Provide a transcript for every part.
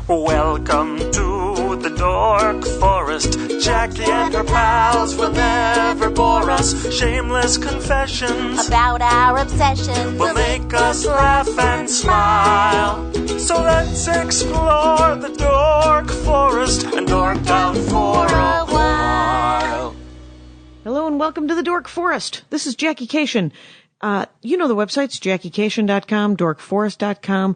Welcome to the Dork Forest. Jackie and her pals will never bore us. Shameless confessions about our obsessions will make us laugh and smile. So let's explore the Dork Forest and dork out for a while. Hello and welcome to the Dork Forest. This is Jackie Cation. You know the websites, JackieCation.com, DorkForest.com.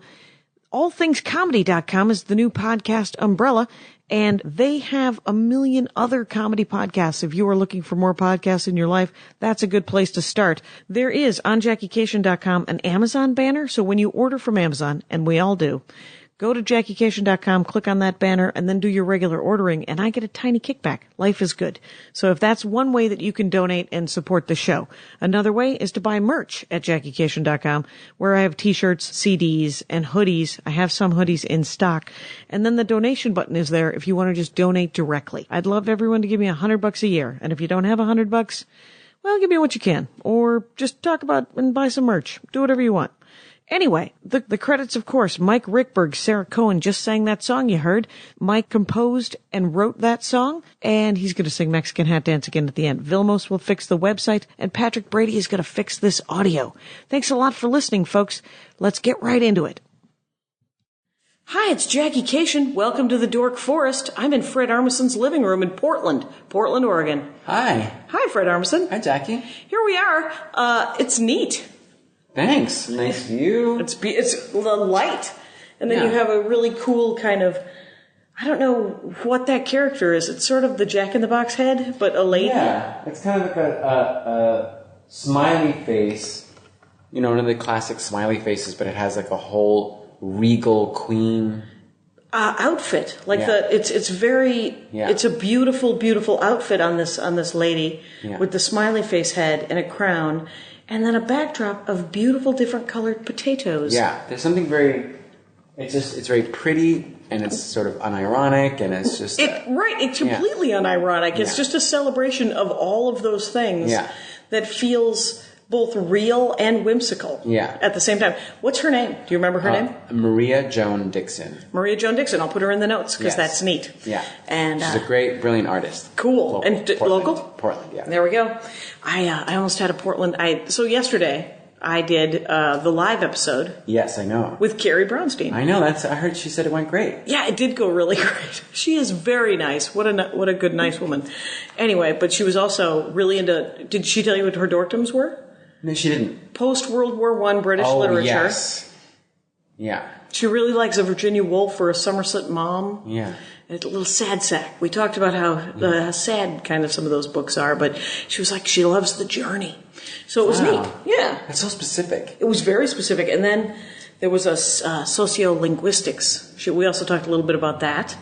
AllThingsComedy.com is the new podcast umbrella, and they have a million other comedy podcasts. If you are looking for more podcasts in your life, that's a good place to start. There is, on JackieCation.com, an Amazon banner, so when you order from Amazon, and we all do, go to JackieCation.com, click on that banner, and then do your regular ordering, and I get a tiny kickback. Life is good. So if that's one way that you can donate and support the show. Another way is to buy merch at JackieCation.com, where I have t-shirts, CDs, and hoodies. I have some hoodies in stock. And then the donation button is there if you want to just donate directly. I'd love everyone to give me $100 a year. And if you don't have $100, well, give me what you can. Or just talk about and buy some merch. Do whatever you want. Anyway, the credits, of course, Mike Rickberg, Sarah Cohen just sang that song you heard. Mike composed and wrote that song, and he's going to sing Mexican Hat Dance again at the end. Vilmos will fix the website, and Patrick Brady is going to fix this audio. Thanks a lot for listening, folks. Let's get right into it. Hi, it's Jackie Cation. Welcome to the Dork Forest. I'm in Fred Armisen's living room in Portland, Oregon. Hi. Hi, Fred Armisen. Hi, Jackie. Here we are. It's neat. Thanks. Nice view. It's the light. And then you have a really cool kind of, I don't know what that character is. It's sort of the Jack-in-the-Box head, but a lady. Yeah, it's kind of like a smiley face. You know, one of the classic smiley faces, but it has like a whole regal queen outfit. Like it's very, it's a beautiful, beautiful outfit on this lady with the smiley face head and a crown. And then a backdrop of beautiful, different colored potatoes. Yeah, there's something it's very pretty, and it's sort of unironic, and it's just... It's completely unironic. It's just a celebration of all of those things that feels both real and whimsical at the same time. What's her name? Do you remember her name? Maria Joan Dixon. Maria Joan Dixon. I'll put her in the notes because that's neat. Yeah. And she's a great, brilliant artist. Cool. Local? Portland, yeah. There we go. I almost had a Portland... So yesterday, I did the live episode. Yes, I know. With Carrie Brownstein. I know. I heard she said it went great. Yeah, it did go really great. She is very nice. What a good, nice woman. Anyway, but she was also really into... Did she tell you what her dorkdoms were? No, she didn't. Post-World War I British literature. Yes. Yeah. She really likes a Virginia Woolf or a Somerset Maugham. Yeah. And a little sad sack. We talked about how sad kind of some of those books are, but she was like, she loves the journey. So it was neat. Yeah. That's so specific. It was very specific. And then there was a sociolinguistics. We also talked a little bit about that,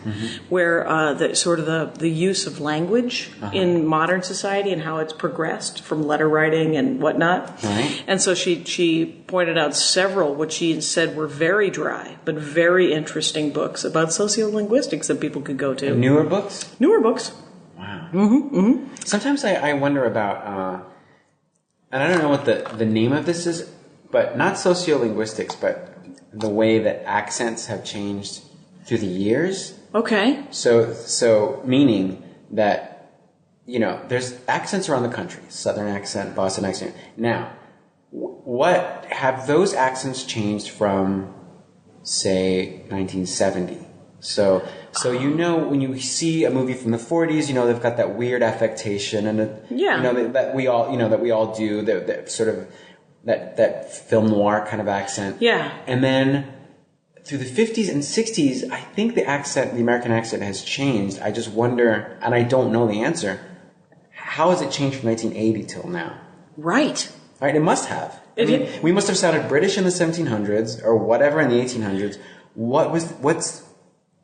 where the use of language in modern society and how it's progressed from letter writing and whatnot. Right. And so she pointed out several, what she said were very dry but very interesting books about sociolinguistics that people could go to. Newer books? Newer books. Wow. Sometimes I wonder about, and I don't know what the name of this is, but not sociolinguistics, but the way that accents have changed through the years. Okay. So meaning that, there's accents around the country, Southern accent, Boston accent. Now, what have those accents changed from, say, 1970? So when you see a movie from the 40s, they've got that weird affectation and that we all do, that sort of that film noir kind of accent. Yeah. And then through the 50s and 60s, I think the American accent has changed. I just wonder, and I don't know the answer, how has it changed from 1980 till now? Right. Right, it must have. We must have sounded British in the 1700s or whatever in the 1800s.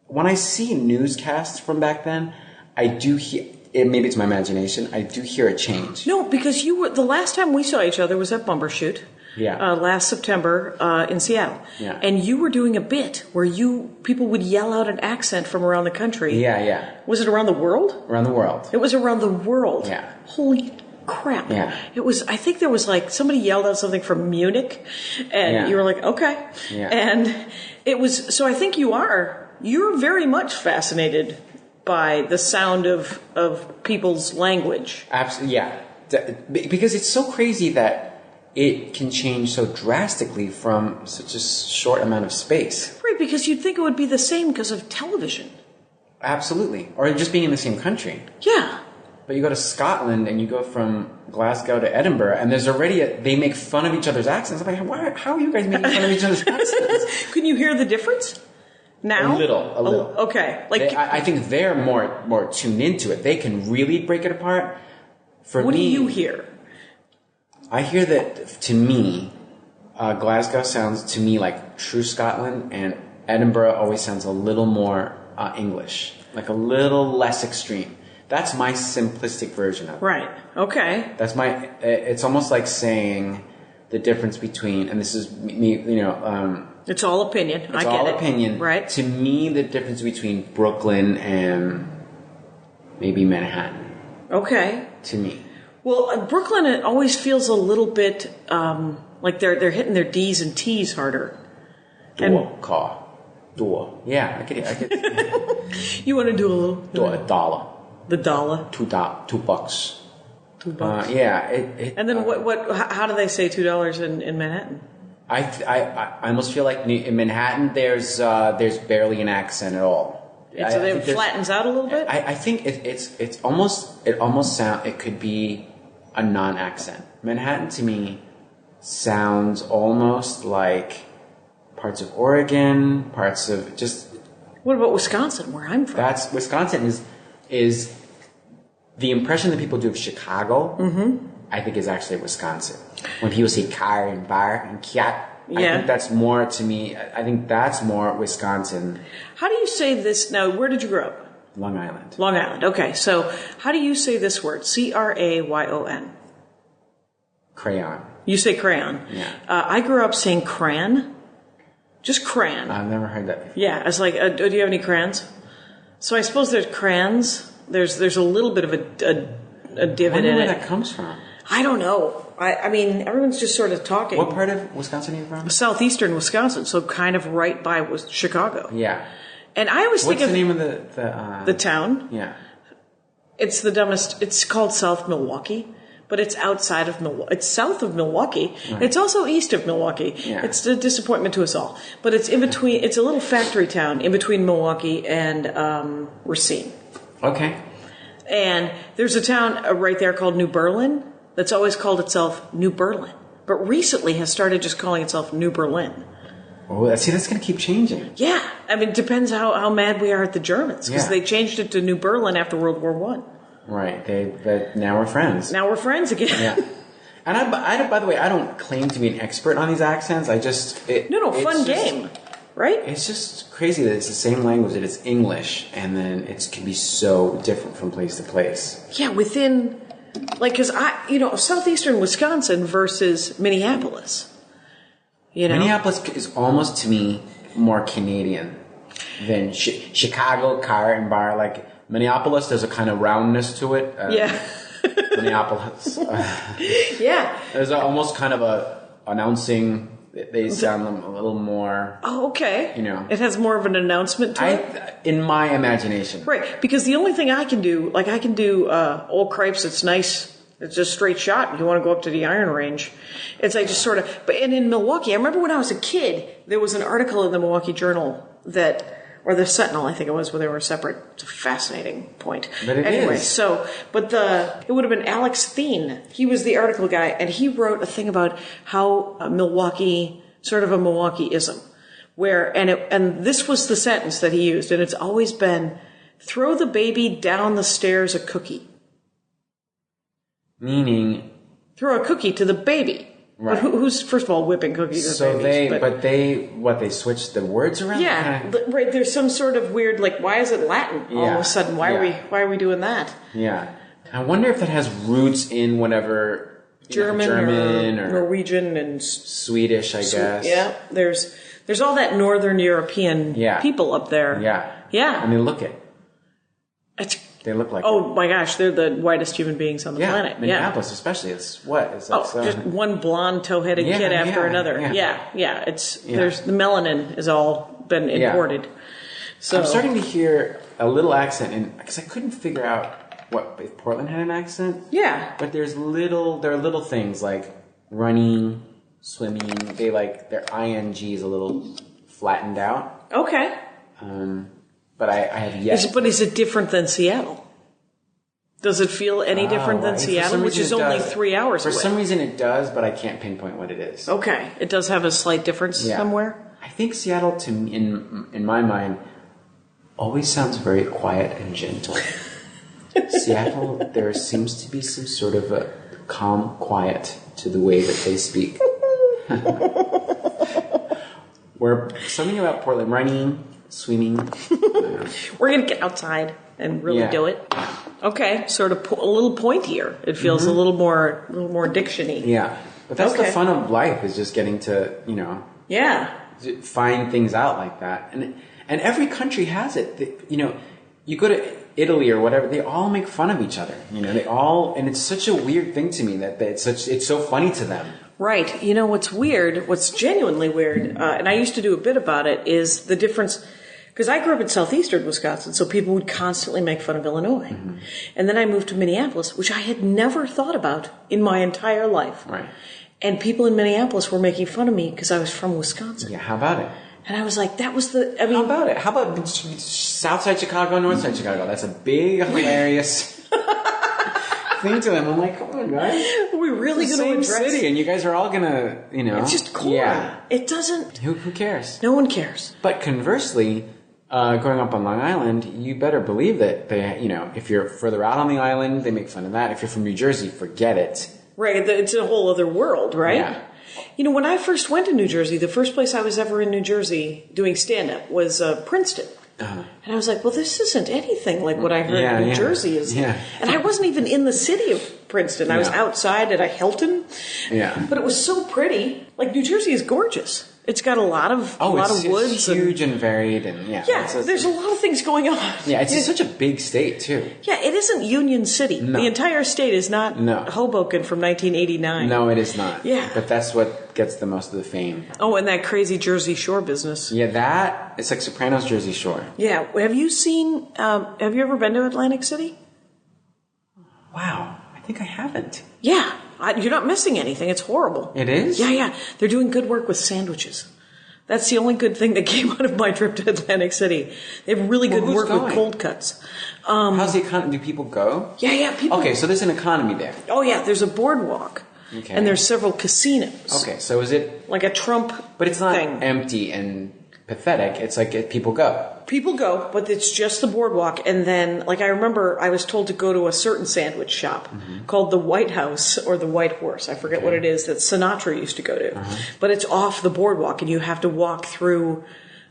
When I see newscasts from back then, I do hear... maybe it's my imagination. I do hear a change. No, because the last time we saw each other was at Bumbershoot. Yeah. Last September in Seattle. Yeah. And you were doing a bit where people would yell out an accent from around the country. Yeah. Was it around the world? Around the world. It was around the world. Yeah. Holy crap. Yeah. It was, I think there was somebody yelled out something from Munich and you were like, okay. Yeah. And it was, so I think you are you're very much fascinated by the sound of people's language. Absolutely, yeah. Because it's so crazy that it can change so drastically from such a short amount of space. Right, because you'd think it would be the same because of television. Absolutely. Or just being in the same country. Yeah. But you go to Scotland and you go from Glasgow to Edinburgh, and there's already they make fun of each other's accents. I'm like, how are you guys making fun of each other's accents? Can you hear the difference now? A little. Okay. I think they're more tuned into it. They can really break it apart. For what me, do you hear? I hear that, to me, Glasgow sounds to me like true Scotland, and Edinburgh always sounds a little more English, like a little less extreme. That's my simplistic version of it. Right. Okay. That's my. It's almost like saying the difference between, and this is me. It's all opinion. It's all opinion. Right. To me, the difference between Brooklyn and maybe Manhattan. Okay. To me. Well, Brooklyn, it always feels a little bit like they're hitting their D's and T's harder. Door. Yeah, I could. You want to do a little? $1. The dollar. $2. $2. $2. Yeah. And then what? How do they say $2 in Manhattan? I almost feel like in Manhattan there's barely an accent at all. So it flattens out a little bit. I think it almost sound it could be a non-accent. Manhattan to me sounds almost like parts of Oregon, parts of just. What about Wisconsin, where I'm from? Wisconsin is the impression that people do of Chicago. Mm-hmm. I think is actually Wisconsin. When people say car and bar and kiat, I think that's more to me. I think that's more Wisconsin. How do you say this now? Where did you grow up? Long Island. Long Island. Okay, so how do you say this word? Crayon. Crayon. You say crayon. Yeah. I grew up saying crayon. Just crayon. I've never heard that before. Yeah, it's like, do you have any crayons? So I suppose there's crayons. There's a little bit of a divot in it. I wonder where that comes from. I don't know. I mean, everyone's just sort of talking. What part of Wisconsin are you from? Southeastern Wisconsin, so kind of right by Chicago. Yeah. And I always think What's of the name of the town. Yeah. It's the dumbest. It's called South Milwaukee, but it's outside of Milwaukee. It's south of Milwaukee. Right. It's also east of Milwaukee. Yeah. It's a disappointment to us all. But it's in between. It's a little factory town in between Milwaukee and Racine. Okay. And there's a town right there called New Berlin that's always called itself New Berlin, but recently has started just calling itself New Berlin. Oh, see, that's going to keep changing. Yeah. I mean, it depends how mad we are at the Germans, because they changed it to New Berlin after World War I. Right. But now we're friends. Now we're friends again. Yeah. And I by the way, I don't claim to be an expert on these accents. I just... fun game. Right? It's just crazy that it's the same language, that it's English, and then it can be so different from place to place. Yeah, within... Like, because southeastern Wisconsin versus Minneapolis. Minneapolis is almost, to me, more Canadian than Chicago, car and bar. Like, Minneapolis, there's a kind of roundness to it. Minneapolis. Yeah. There's almost kind of a announcing... They sound a little more... Oh, okay. It has more of an announcement to it? In my imagination. Right, because the only thing I can do, Old Cripes, it's nice, it's just straight shot. You want to go up to the Iron Range. It's like just sort of... And in Milwaukee, I remember when I was a kid, there was an article in the Milwaukee Journal or the Sentinel, I think it was, where they were separate. It's a fascinating point. But it is. It would have been Alex Thien. He was the article guy, and he wrote a thing about how Milwaukee, sort of a Milwaukee-ism, and this was the sentence that he used, and it's always been, throw the baby down the stairs a cookie. Meaning? Throw a cookie to the baby. Right. But who's, first of all, whipping cookies at babies? They switched the words around? Yeah, right. There's some sort of weird, why is it Latin all of a sudden? Why are we doing that? Yeah. I wonder if that has roots in whatever... German or Norwegian and... Swedish, I guess. Yeah, there's all that Northern European people up there. Yeah. Yeah. I mean, look They look like... Oh, my gosh, they're the whitest human beings on the planet. Minneapolis especially. It's what? It's like just one blonde, toe-headed kid after another. Yeah. There's the melanin has all been imported. So I'm starting to hear a little accent, and because I couldn't figure out if Portland had an accent. Yeah. But there are little things like running, swimming. Their ing is a little flattened out. Okay. But I have yet. But is it different than Seattle? Does it feel any different than Seattle, which is only 3 hours away? For some reason it does, but I can't pinpoint what it is. Okay. It does have a slight difference somewhere? I think Seattle, to me, in my mind, always sounds very quiet and gentle. Seattle, there seems to be some sort of a calm quiet to the way that they speak. Where something about Portland, running, swimming. We're going to get outside and really do it. Okay, sort of a little pointier. It feels a little more diction-y. Yeah, but that's the fun of life, is just getting to, find things out like that. And every country has it. You go to Italy or whatever, they all make fun of each other. And it's such a weird thing to me that it's so funny to them. Right. What's genuinely weird, and I used to do a bit about it, is the difference. Because I grew up in southeastern Wisconsin, so people would constantly make fun of Illinois. Mm-hmm. And then I moved to Minneapolis, which I had never thought about in my entire life. Right. And people in Minneapolis were making fun of me because I was from Wisconsin. Yeah, how about it? And I was like, how about it? How about Southside Chicago, Northside Chicago? That's a big, hilarious thing to them. I'm like, come on, guys. Are we really going to address city, and you guys are all going to, It's just corn. Yeah. It doesn't... Who cares? No one cares. But conversely, growing up on Long Island, you better believe that they, if you're further out on the island, they make fun of that. If you're from New Jersey, forget it. Right. It's a whole other world, right? Yeah. When I first went to New Jersey, the first place I was ever in New Jersey doing stand-up was Princeton. Uh-huh. And I was like, well, this isn't anything like what I heard New Jersey is. Yeah. And I wasn't even in the city of Princeton. I was outside at a Hilton. Yeah. But it was so pretty. Like, New Jersey is gorgeous. It's got a lot of woods. It's huge and varied, and there's a lot of things going on. Yeah, it's such a big state too. Yeah, it isn't Union City. No. The entire state is not Hoboken from 1989. No, it is not. Yeah, but that's what gets the most of the fame. Oh, and that crazy Jersey Shore business. Yeah, it's like Sopranos Jersey Shore. Yeah, have you ever been to Atlantic City? Wow, I think I haven't. Yeah. You're not missing anything. It's horrible. It is? Yeah. They're doing good work with sandwiches. That's the only good thing that came out of my trip to Atlantic City. They have really good work with cold cuts. How's the economy? Do people go? Yeah. People. Okay, so there's an economy there. Oh, yeah. There's a boardwalk. Okay. And there's several casinos. Okay, so is it... Like a Trump But it's not thing. Empty and pathetic. It's like people go. People go, but it's just the boardwalk. And then, I remember I was told to go to a certain sandwich shop called the White House or the White Horse. I forget what it is that Sinatra used to go to. But it's off the boardwalk, and you have to walk through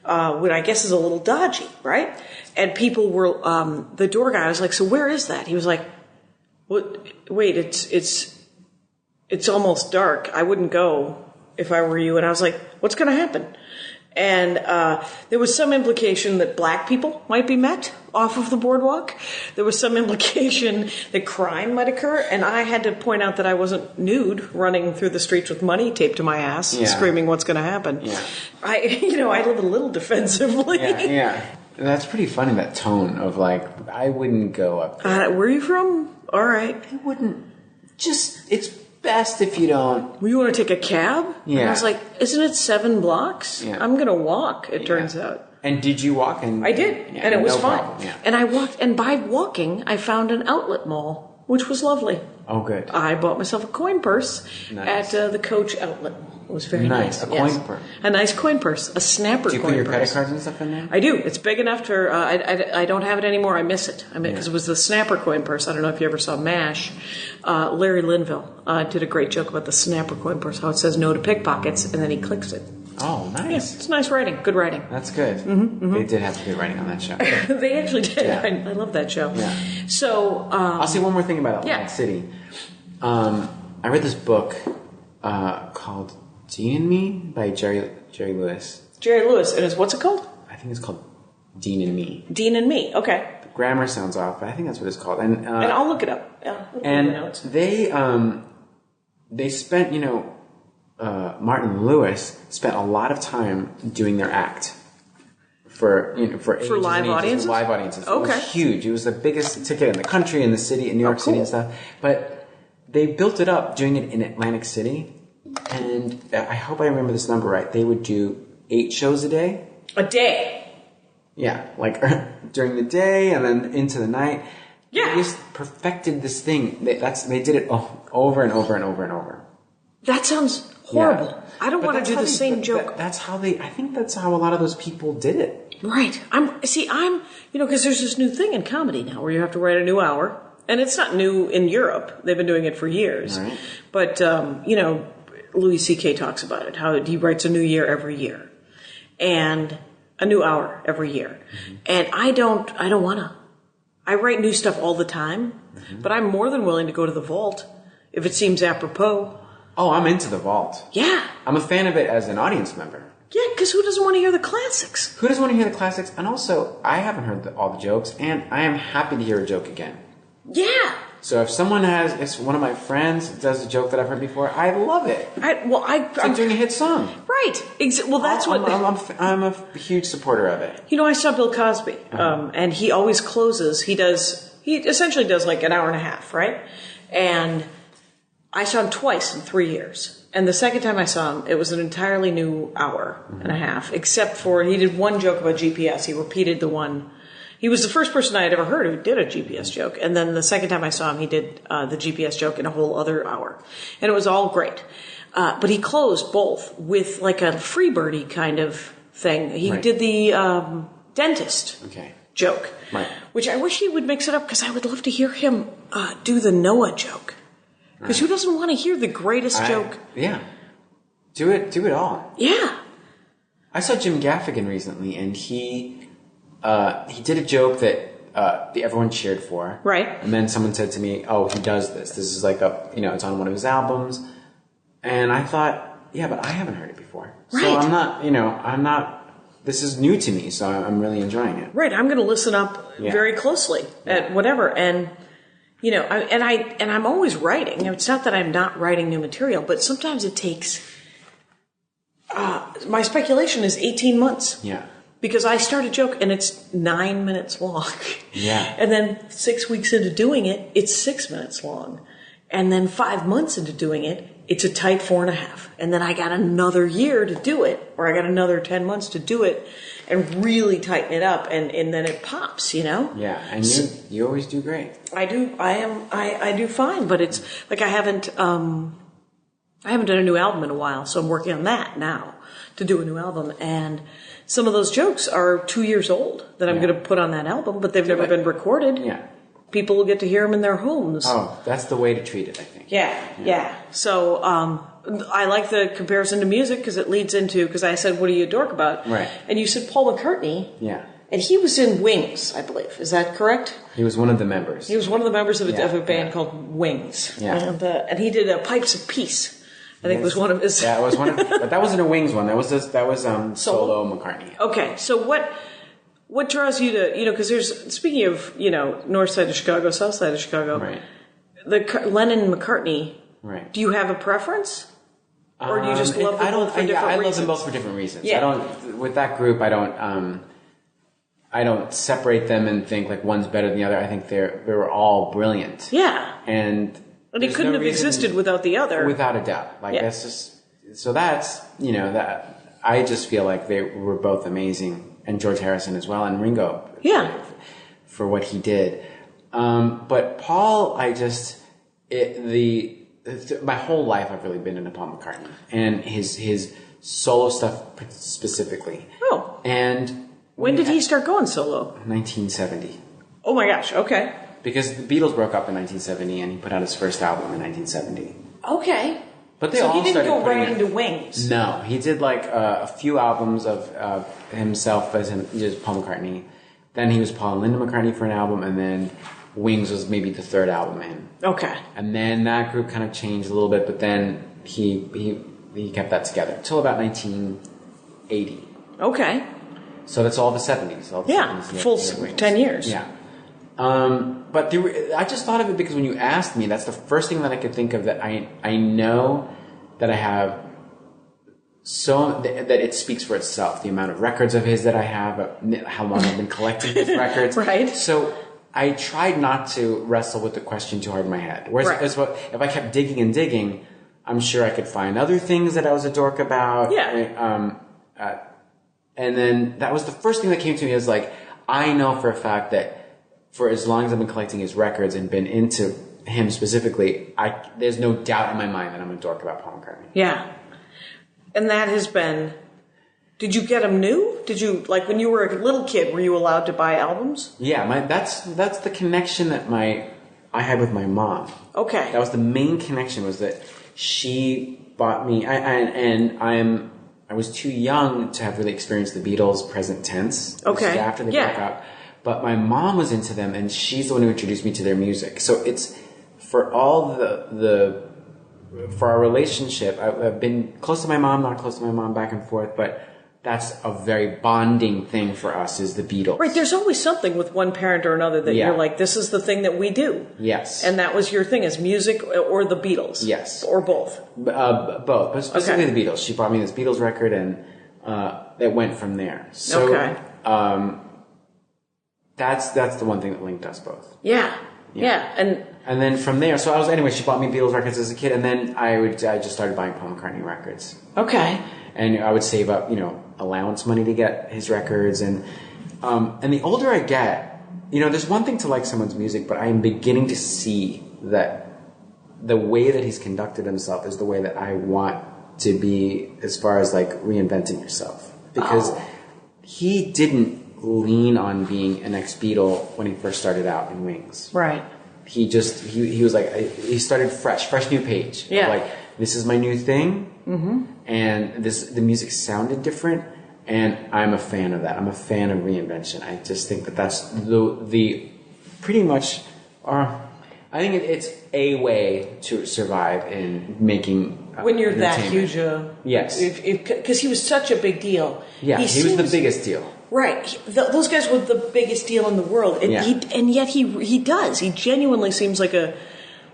what I guess is a little dodgy, right? And people were, the door guy was like, so where is that? He was like, wait, it's almost dark. I wouldn't go if I were you. And I was like, what's going to happen? And there was some implication that black people might be met off of the boardwalk. There was some implication that crime might occur. And I had to point out that I wasn't nude running through the streets with money taped to my ass, screaming, what's going to happen? Yeah. I live a little defensively. Yeah. That's pretty funny, that tone of I wouldn't go up there. Where are you from? All right. I wouldn't. It's best if you don't. Well, you want to take a cab? Yeah. And I was like, isn't it 7 blocks? Yeah. I'm going to walk, it turns out. And did you walk? I did, and it was fine. Problem. Yeah. And I walked, and by walking, I found an outlet mall, which was lovely. Oh, good. I bought myself a coin purse at the Coach outlet. It was very nice. A coin purse. A nice coin purse. A snapper coin purse. Do you put your credit cards and stuff in there? I do. It's big enough to... I don't have it anymore. I miss it. Because it was the snapper coin purse. I don't know if you ever saw MASH. Larry Linville did a great joke about the snapper coin purse, how it says no to pickpockets, and then he clicks it. Oh, nice. Yeah, it's nice writing. Good writing. That's good. They did have good writing on that show. They actually did. Yeah. I love that show. Yeah. So... I'll say one more thing about Atlantic City. I read this book called Dean and Me by Jerry Lewis. Jerry Lewis. And what's it called? I think it's called Dean and Me. Dean and Me. Okay. The grammar sounds off, but I think that's what it's called. And I'll look it up. Yeah, and they spent, Martin Lewis spent a lot of time doing their act for ages live and ages, audiences? live audiences. Okay. It was huge. It was the biggest ticket in the country, in the city, in New York City and stuff. But they built it up doing it in Atlantic City, and I hope I remember this number right. They would do 8 shows a day. A day. Yeah, like during the day and then into the night. Yeah. They just perfected this thing. They did it over and over and over and over. That sounds horrible. Yeah. I don't want to do the same joke. I think that's how a lot of those people did it. Right. Because there's this new thing in comedy now where you have to write a new hour. And it's not new in Europe. They've been doing it for years. Right. But, Louis C.K. talks about it, how he writes a new year every year. And a new hour every year. Mm-hmm. And I don't want to. I write new stuff all the time. Mm-hmm. But I'm more than willing to go to the vault if it seems apropos. Oh, I'm into the vault. Yeah. I'm a fan of it as an audience member. Yeah, because who doesn't want to hear the classics? Who doesn't want to hear the classics? And also, I haven't heard all the jokes, and I am happy to hear a joke again. Yeah. So if if one of my friends does a joke that I've heard before, I love it. It's like doing a hit song. Right. I'm a huge supporter of it. I saw Bill Cosby, and he always closes. He essentially does like an hour and a half, right? And I saw him twice in 3 years. And the second time I saw him, it was an entirely new hour and a half, except for he did one joke about GPS. He repeated the one. He was the first person I had ever heard who did a GPS joke. And then the second time I saw him, he did the GPS joke in a whole other hour. And it was all great. But he closed both with like a Freebirdy kind of thing. He did the dentist joke, which I wish he would mix it up because I would love to hear him do the Noah joke. Because who doesn't want to hear the greatest joke? Yeah. Do it all. Yeah. I saw Jim Gaffigan recently, and he did a joke that everyone cheered for. Right. And then someone said to me, "Oh, he does this. This is like it's on one of his albums." And I thought, yeah, but I haven't heard it before. Right. So I'm not, this is new to me, so I'm really enjoying it. Right. I'm going to listen up very closely at whatever. And, I'm always writing. It's not that I'm not writing new material, but sometimes it takes, my speculation is 18 months. Yeah. Because I start a joke and it's 9 minutes long. Yeah. And then 6 weeks into doing it, it's 6 minutes long. And then 5 months into doing it, it's a tight 4.5. And then I got another year to do it, or I got another 10 months to do it and really tighten it up. And then it pops, Yeah. And you always do great. I do. I do fine, but it's like I haven't done a new album in a while. So I'm working on that now to do a new album. And some of those jokes are 2 years old that I'm going to put on that album, but they've never been recorded. Yeah. People will get to hear them in their homes. Oh, that's the way to treat it, I think. Yeah. So I like the comparison to music because it leads into, because I said, what do you dork about? Right. And you said Paul McCartney. Yeah. And he was in Wings, I believe. Is that correct? He was one of the members. He was one of the members of a band called Wings. Yeah. And he did Pipes of Peace. I think it was one of his. Yeah, it was one of. But that wasn't a Wings one. That was solo McCartney. Okay, so what draws you to because there's, speaking of north side of Chicago, south side of Chicago, right? The Lennon McCartney. Right. Do you have a preference, or do you just love them both for different reasons? I love them both for different reasons. Yeah. I don't with that group. I don't separate them and think like one's better than the other. I think they were all brilliant. Yeah. And it couldn't have existed without the other. Without a doubt. That's just, so that's, that I just feel like they were both amazing, and George Harrison as well, and Ringo. Yeah. For what he did. But Paul, my whole life I've really been into Paul McCartney and his solo stuff specifically. Oh. And when did he start going solo? 1970. Oh my gosh, okay. Because the Beatles broke up in 1970, and he put out his first album in 1970. Okay. But he didn't go right into Wings. No, he did like a few albums of himself as just Paul McCartney. Then he was Paul and Linda McCartney for an album, and then Wings was maybe the third album in. Okay. And then that group kind of changed a little bit, but then he kept that together until about 1980. Okay. So that's all the 70s. Full 10 years. Yeah. But I just thought of it because when you asked me, that's the first thing that I could think of that I know that I have that it speaks for itself. The amount of records of his that I have, how long I've been collecting his records. Right. So I tried not to wrestle with the question too hard in my head. Whereas if I kept digging and digging, I'm sure I could find other things that I was a dork about. Yeah. And then that was the first thing that came to me is like, I know for a fact that for as long as I've been collecting his records and been into him specifically, there's no doubt in my mind that I'm a dork about Paul McCartney. Yeah. And that has been... Did you get them new? Did you, like when you were a little kid, were you allowed to buy albums? Yeah, that's the connection that I had with my mom. Okay. That was the main connection, was that she bought me... I was too young to have really experienced the Beatles present tense. Okay. This is after they broke up. But my mom was into them, and she's the one who introduced me to their music. So it's... For all for our relationship, I've been close to my mom, not close to my mom, back and forth, but that's a very bonding thing for us, is the Beatles. Right, there's always something with one parent or another that you're like, this is the thing that we do. Yes. And that was your thing, is music or the Beatles? Yes. Or both? Both, but specifically the Beatles. She brought me this Beatles record, and it went from there. So, that's the one thing that linked us both. Yeah. And then from there, she bought me Beatles records as a kid, and then I just started buying Paul McCartney records. Okay. And I would save up, allowance money to get his records, and the older I get, there's one thing to like someone's music, but I am beginning to see that the way that he's conducted himself is the way that I want to be, as far as like reinventing yourself, because he didn't lean on being an ex-Beatle when he first started out in Wings. Right. He was like, he started fresh new page. Yeah. Like, this is my new thing, and the music sounded different, and I'm a fan of that. I'm a fan of reinvention. I just think that that's the pretty much, I think it's a way to survive in making when you're that huge yes, because he was such a big deal. Yeah, he was the biggest deal. Right, those guys were the biggest deal in the world, and yet he does. He genuinely seems like a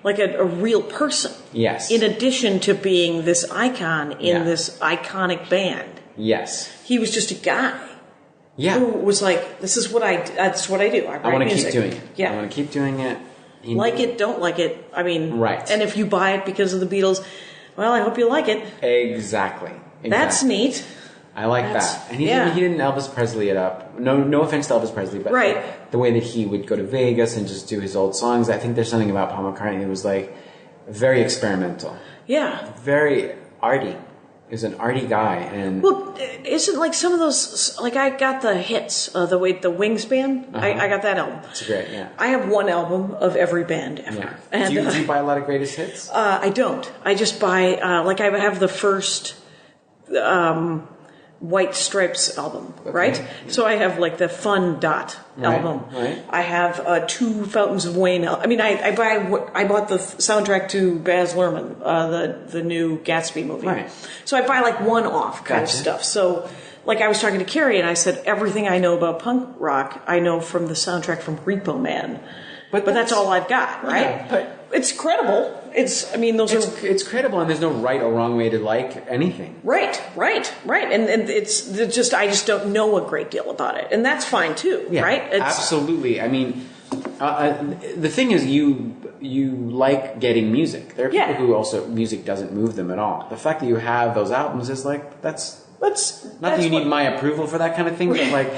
real person. Yes. In addition to being this icon in this iconic band. Yes. He was just a guy. Yeah. Who was like, that's what I do. I want to music. keep doing it. Yeah. I want to keep doing it. Like it, don't like it. I mean, right. And if you buy it because of the Beatles, well, I hope you like it. Exactly. That's neat. I like that. And he didn't Elvis Presley it up. No offense to Elvis Presley, but the way that he would go to Vegas and just do his old songs, I think there's something about Paul McCartney that was like very experimental. Yeah. Very arty. He was an arty guy, and isn't like some of those, like I got the hits, the Wings band. I got that album. It's great. Yeah. I have one album of every band ever. Yeah. And, do you buy a lot of greatest hits? I don't. I just buy like I have the first White Stripes album, right? So I have like the Fun Dot album. Right. I have 2 Fountains of Wayne. I mean, I bought the soundtrack to Baz Luhrmann, the new Gatsby movie. Right. So I buy like one-off kind of stuff. So like I was talking to Carrie and I said, everything I know about punk rock, I know from the soundtrack from Repo Man. But that's all I've got, right? Yeah, but it's credible. It's credible, and there's no right or wrong way to like anything. Right. And it's just, I just don't know a great deal about it. And that's fine too, right? Absolutely. I mean, the thing is, you like getting music. There are people who also, music doesn't move them at all. The fact that you have those albums is like, that's not that you need my approval for that kind of thing, but like,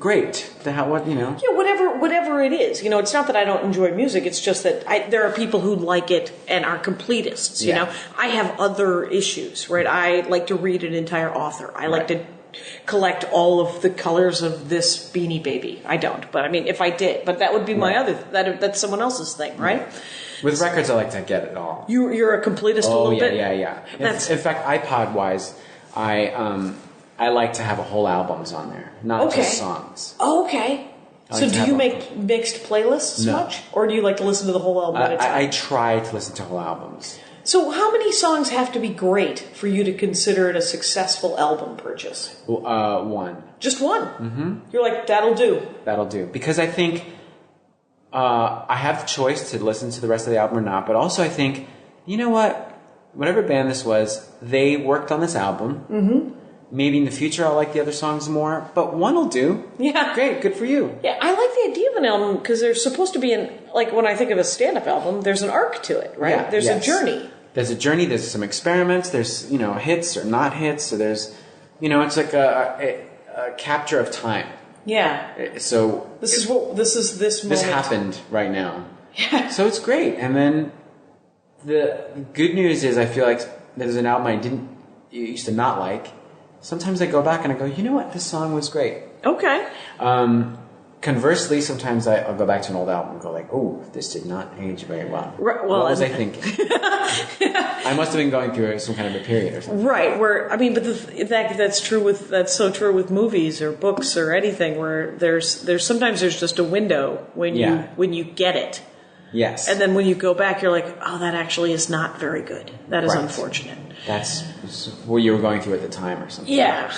great. Yeah, whatever it is. It's not that I don't enjoy music. It's just that there are people who like it and are completists. You know, I have other issues, right? I like to read an entire author. I like to collect all of the colors of this Beanie Baby. I don't, but I mean, if I did, but that would be my other. That's someone else's thing, right? With records, I like to get it all. You're a completist a little bit? Yeah. In fact, iPod-wise, I like to have whole albums on there, not just songs. Oh, okay. So do you make mixed playlists much? Or do you like to listen to the whole album at a time? I try to listen to whole albums. So how many songs have to be great for you to consider it a successful album purchase? One. Just one? Mm-hmm. You're like, that'll do. That'll do. Because I think I have the choice to listen to the rest of the album or not, but also I think, you know what? whatever band this was, they worked on this album. Mm-hmm. Maybe in the future I'll like the other songs more, but one will do. Yeah. Great, good for you. Yeah, I like the idea of an album because there's supposed to be like when I think of a stand-up album, there's an arc to it, right? Yeah, there's a journey. There's a journey, there's some experiments, there's, hits or not hits, so there's, it's like a capture of time. Yeah. So this moment. This happened right now. Yeah. So it's great. And then the good news is I feel like there's an album I used to not like. Sometimes I go back and I go, you know what? This song was great. Okay. Conversely, sometimes I'll go back to an old album and go like, oh, this did not age very well. Right, what was I thinking? I must have been going through some kind of a period or something. Right. But that's so true with movies or books or anything where there's sometimes just a window when you get it. Yes. And then when you go back, you're like, oh, that actually is not very good. That is unfortunate. That's what you were going through at the time or something. Yeah.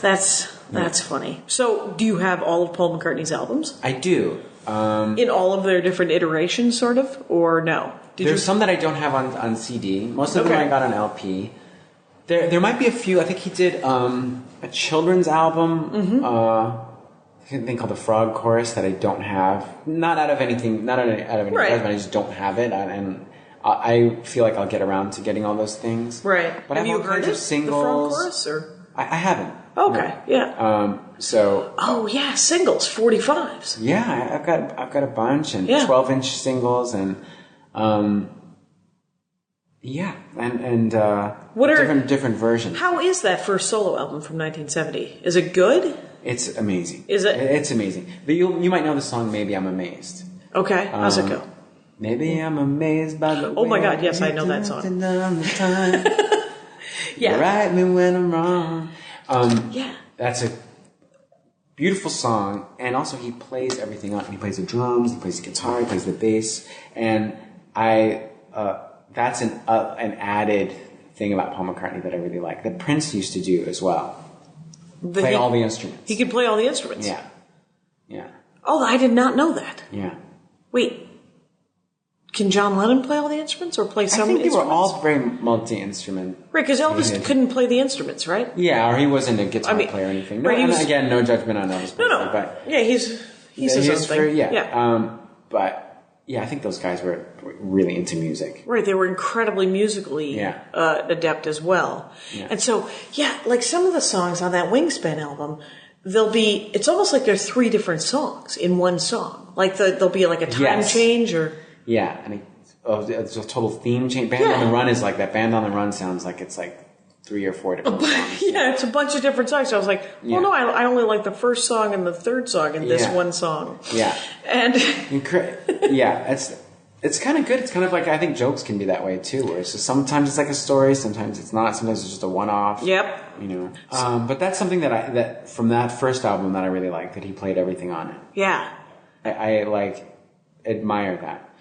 That's funny. So, do you have all of Paul McCartney's albums? I do. In all of their different iterations, sort of? Or no? There's some that I don't have on CD. Most of them I got on LP. There might be a few. I think he did a children's album. Mm-hmm. A thing called the Frog Chorus that I don't have. Not out of any judgment. I just don't have it, and I feel like I'll get around to getting all those things. Right. But have you heard of singles. The Frog Chorus, or I haven't. Okay. No. Yeah. Oh yeah, singles, 45s. Yeah, I've got a bunch and 12-inch singles and what are different versions. How is that first solo album from 1970? Is it good? It's amazing. Is it? It's amazing. But you might know the song "Maybe I'm Amazed." Okay, how's it go? Maybe I'm amazed by the. Oh my God! Yes, I know that song. Yeah. Right me when I'm wrong. Yeah. That's a beautiful song, and also he plays everything on. He plays the drums, he plays the guitar, he plays the bass, and that's an added thing about Paul McCartney that I really like. That Prince used to do as well. Play all the instruments. He could play all the instruments. Yeah. Oh, I did not know that. Yeah. Wait. Can John Lennon play all the instruments or play some instruments? I think they were all very multi-instrument. Right, because Elvis couldn't play the instruments, right? Yeah, or he wasn't a guitar player or anything. No, again, no judgment on Elvis. No. But yeah, he's his own thing. But yeah, I think those guys were really into music. Right, they were incredibly musically adept as well. Yeah. And so, like some of the songs on that Wingspan album, it's almost like there's 3 different songs in one song. Like there'll be like a time change or... Yeah, and it's a total theme change. Band on the Run is like that. Band on the Run sounds like it's like 3 or 4 different songs. Yeah, it's a bunch of different songs. So I was like, well, no, I only like the first song and the third song in this one song. Yeah. And... it's kind of good. It's kind of like, I think jokes can be that way too, where it's just sometimes it's like a story, sometimes it's not, sometimes it's just a one-off. Yep. But that's something that from that first album that I really liked, that he played everything on it. Yeah. I admire that.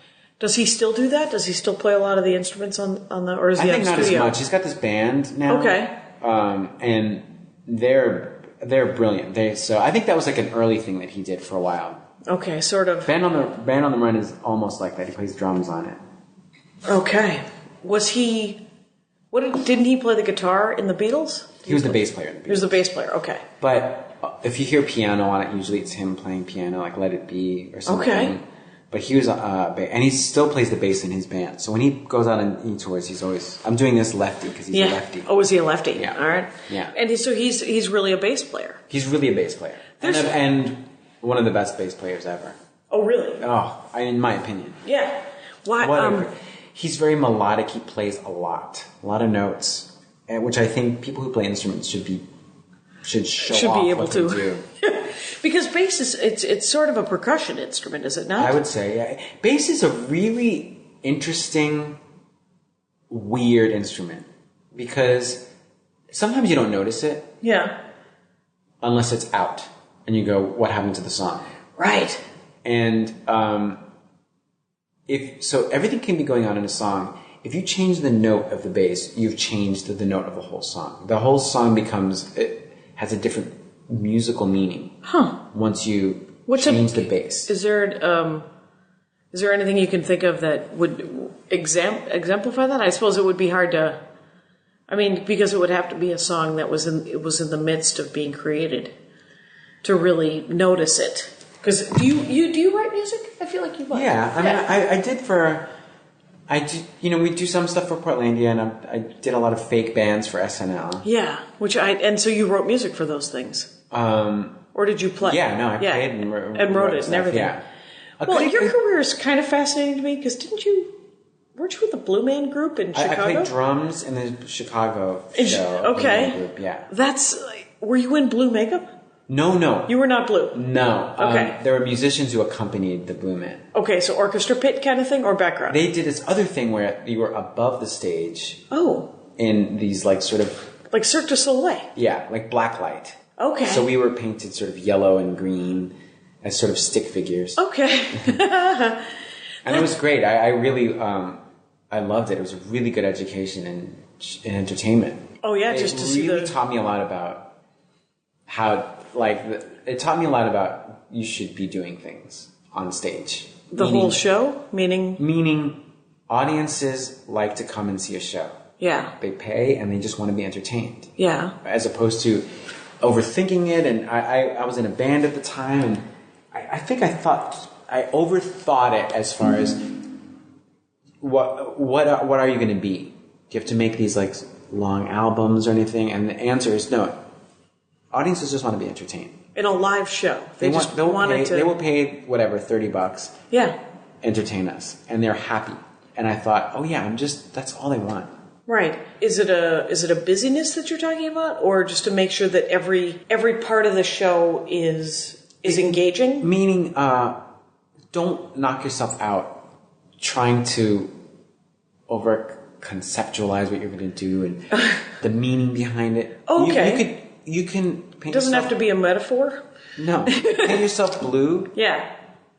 Does he still do that? Does he still play a lot of the instruments on the, or is he on studio? I think not as much. He's got this band now. Okay. And they're brilliant. So I think that was like an early thing that he did for a while. Okay, sort of. Band on the Run is almost like that. He plays drums on it. Okay. Didn't he play the guitar in the Beatles? He was the bass player in the Beatles. He was the bass player, okay. But if you hear piano on it, usually it's him playing piano, like Let It Be or something. Okay. But he was, and he still plays the bass in his band. So when he goes out and he tours, he's always, I'm doing this lefty because he's a lefty. Oh, is he a lefty? Yeah. All right. Yeah. And he's really a bass player. He's really a bass player. And one of the best bass players ever. Oh, really? Oh, in my opinion. Yeah. Why? He's very melodic. He plays a lot of notes, which I think people who play instruments should be able to do. Because bass it's sort of a percussion instrument, is it not? I would say, yeah. Bass is a really interesting, weird instrument because sometimes you don't notice it. Yeah. Unless it's out and you go, what happened to the song? Right. And so everything can be going on in a song. If you change the note of the bass, you've changed the note of the whole song. The whole song has a different musical meaning. Once you change the bass. Is Is there anything you can think of that would exemplify that? I suppose it would be hard to, because it would have to be a song that was in the midst of being created to really notice it. Because do you write music? I feel like you write. Yeah, I did we do some stuff for Portlandia, and I did a lot of fake bands for SNL. Yeah, and so you wrote music for those things. Or did you play? Yeah, no, I played and wrote it stuff, and everything. Yeah. Your career is kind of fascinating to me because weren't you with the Blue Man Group in Chicago? I played drums in the Chicago show. Okay. Blue Man Group, yeah. Were you in blue makeup? No. You were not blue? No. Okay. There were musicians who accompanied the Blue Man. Okay, so orchestra pit kind of thing or background? They did this other thing where you were above the stage. Oh. In these like sort of... Like Cirque du Soleil? Yeah, like black light. Okay. So we were painted sort of yellow and green as sort of stick figures. Okay. And it was great. I really... I loved it. It was a really good education in entertainment. Oh yeah, just to see really taught me a lot about how... it taught me a lot about you should be doing things on stage. Whole show? Meaning audiences like to come and see a show. Yeah. They pay and they just want to be entertained. Yeah. As opposed to overthinking it. And I was in a band at the time, and I think I overthought it as far as what are you going to be? Do you have to make these like long albums or anything? And the answer is no. Audiences just want to be entertained. In a live show. They will pay whatever, $30. Yeah. Entertain us. And they're happy. And I thought, oh yeah, that's all they want. Right. Is it a busyness that you're talking about, or just to make sure that every part of the show is engaging? Meaning, don't knock yourself out trying to over conceptualize what you're going to do and the meaning behind it. Oh, okay. You can paint. It doesn't have to be a metaphor. No, paint yourself blue. Yeah.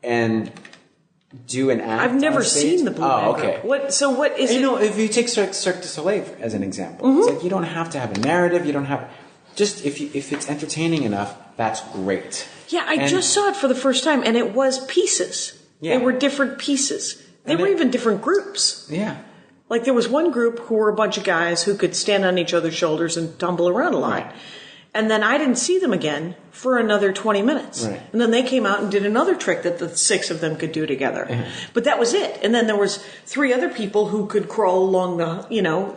And do an act. I've never seen the Blue Man Group. Okay. What is it? If you take Cirque du Soleil as an example, It's like you don't have to have a narrative. You don't have just if it's entertaining enough, that's great. Yeah, I just saw it for the first time, and it was pieces. Yeah. They were different pieces. They were even different groups. Yeah. Like there was one group who were a bunch of guys who could stand on each other's shoulders and tumble around a lot. Right. And then I didn't see them again for another 20 minutes. Right. And then they came out and did another trick that the six of them could do together. Mm-hmm. But that was it. And then there was three other people who could crawl along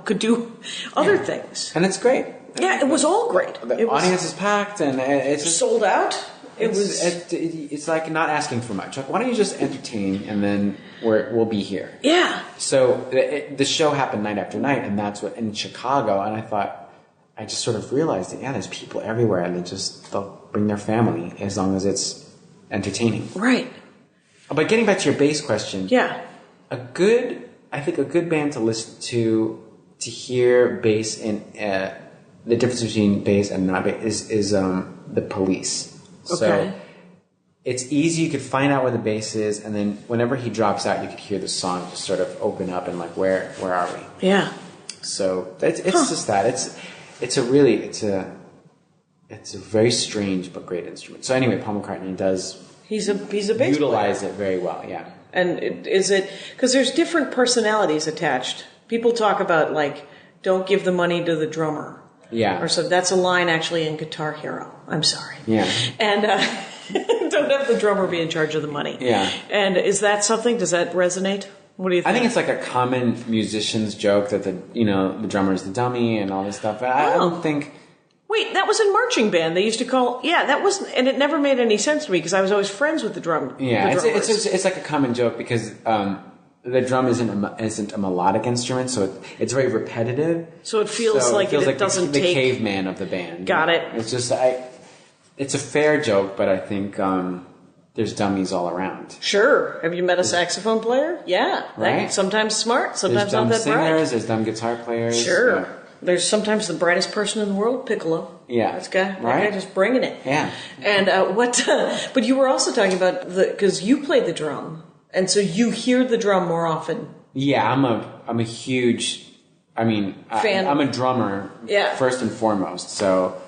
could do other things. And it's great. Yeah, it was all great. The audience is packed and it's just, sold out. It's like not asking for much. Like, why don't you just entertain and then we'll be here. Yeah. So the show happened night after night, and that's what in Chicago. And I just sort of realized that there's people everywhere, and they'll bring their family as long as it's entertaining. Right. But getting back to your bass question, I think a good band to listen to hear bass and the difference between bass and not bass is the Police. Okay. So it's easy. You could find out where the bass is, and then whenever he drops out, you could hear the song just sort of open up and like, where are we? Yeah. So it's just that. It's a very strange but great instrument. So anyway, Paul McCartney does. He's a bass utilize player. It very well. Yeah. And is it because there's different personalities attached? People talk about like, don't give the money to the drummer. Yeah. Or so that's a line actually in Guitar Hero. I'm sorry. Yeah. And don't have the drummer be in charge of the money. Yeah. And is that something? Does that resonate? What do you think? I think it's like a common musician's joke that the drummer's the dummy and all this stuff. But I don't think. Wait, that was in marching band. They used to call that wasn't, and it never made any sense to me because I was always friends with the drum. Yeah, it's like a common joke because. The drum isn't a melodic instrument, so it's very repetitive. So it feels like it doesn't take... the caveman of the band. Got it. It's just it's a fair joke, but I think there's dummies all around. Sure. Have you met a saxophone player? Yeah. Right. Sometimes smart, sometimes not that bright. There's dumb singers, there's dumb guitar players. Sure. Yeah. There's sometimes the brightest person in the world, Piccolo. Yeah. That guy just bringing it. Yeah. And but you were also talking about because you played the drum. And so you hear the drum more often. Yeah, I'm a huge, fan. I'm a drummer first and foremost. So,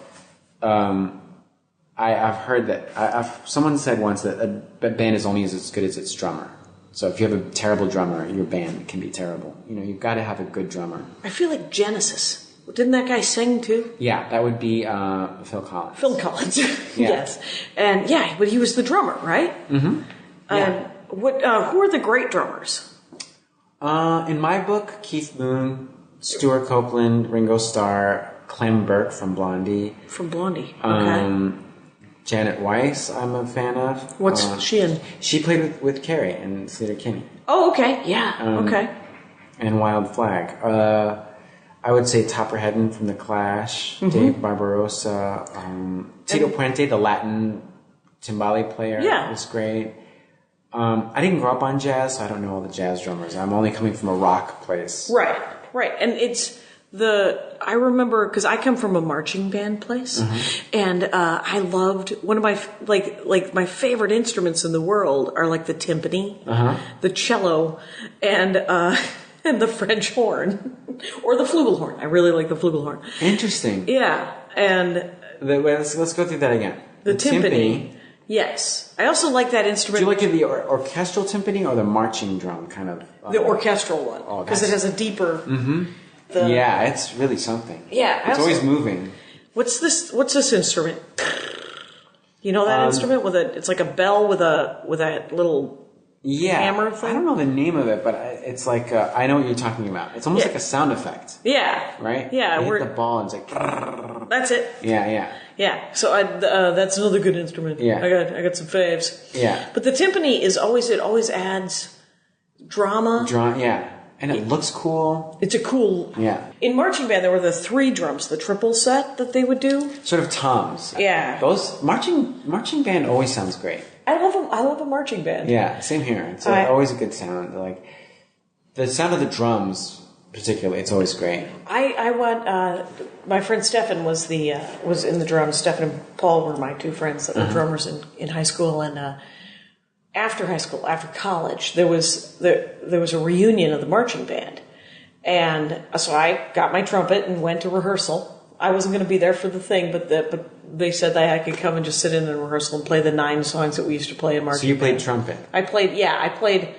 I've heard that someone said once that a band is only as good as its drummer. So if you have a terrible drummer, your band can be terrible. You've got to have a good drummer. I feel like Genesis. Didn't that guy sing too? Yeah, that would be Phil Collins. Phil Collins. Yeah. Yes. And but he was the drummer, right? Mm-hmm. Yeah. Who are the great drummers? In my book, Keith Moon, Stuart Copeland, Ringo Starr, Clem Burke from Blondie. From Blondie. Okay. Janet Weiss, I'm a fan of. What's she in? She played with Carrie and Sleater-Kinney. Oh, okay. Yeah. Okay. And Wild Flag. I would say Topper Hedden from The Clash, Dave Barbarossa, Tito Puente, the Latin timbale player, was great. I didn't grow up on jazz, so I don't know all the jazz drummers. I'm only coming from a rock place. Right. And I remember, because I come from a marching band place, and I loved, one of my, like my favorite instruments in the world are like the timpani, the cello, and the French horn, or the flugelhorn. I really like the flugelhorn. Interesting. Yeah, and let's go through that again. The timpani. Yes, I also like that instrument. Do you like the orchestral timpani or the marching drum kind of? The orchestral one, because it has a deeper. Yeah, it's really something. Yeah, it's always moving. What's this instrument? You know that instrument it's like a bell with a little. Hammer thing? I don't know the name of it, but it's like, I know what you're talking about. It's almost like a sound effect. Yeah. Right? Yeah. You hit the ball and it's like... That's it. Yeah. So that's another good instrument. Yeah. I got some faves. Yeah. But the timpani it always adds drama. Yeah. And it looks cool. It's a cool... Yeah. In marching band, there were the 3 drums, the triple set that they would do. Sort of toms. Yeah. Those marching band always sounds great. I love a marching band. Yeah, same here. It's always a good sound. Like the sound of the drums, particularly, it's always great. I want my friend Stefan was in the drums. Stefan and Paul were my 2 friends that were drummers in high school, and after high school, after college, there was a reunion of the marching band, and so I got my trumpet and went to rehearsal. I wasn't going to be there for the thing, but they said that I could come and just sit in and rehearsal and play the 9 songs that we used to play in marching band. So you played trumpet? I played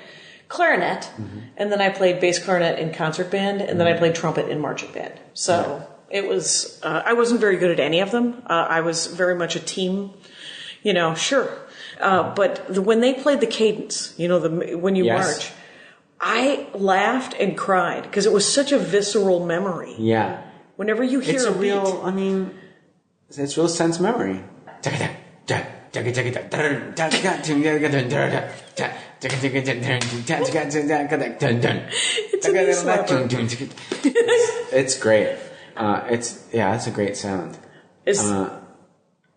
clarinet, and then I played bass clarinet in concert band, and then I played trumpet in marching band. So it was, I wasn't very good at any of them. I was very much a team, sure. But when they played the cadence, when you march, I laughed and cried because it was such a visceral memory. Yeah. Whenever you hear it's a beat, it's real sense memory. It's great. It's a great sound. Did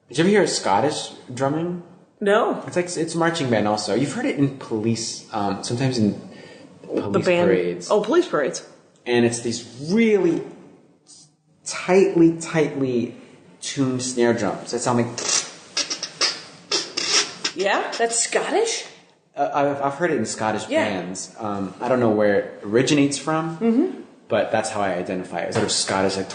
you ever hear Scottish drumming? No. It's marching band also. You've heard it in police, sometimes in police parades. Oh, police parades. And it's these really tightly tuned snare drums that sound like... Yeah? That's Scottish? I've heard it in Scottish bands. I don't know where it originates from, but that's how I identify it. It's sort of Scottish, like...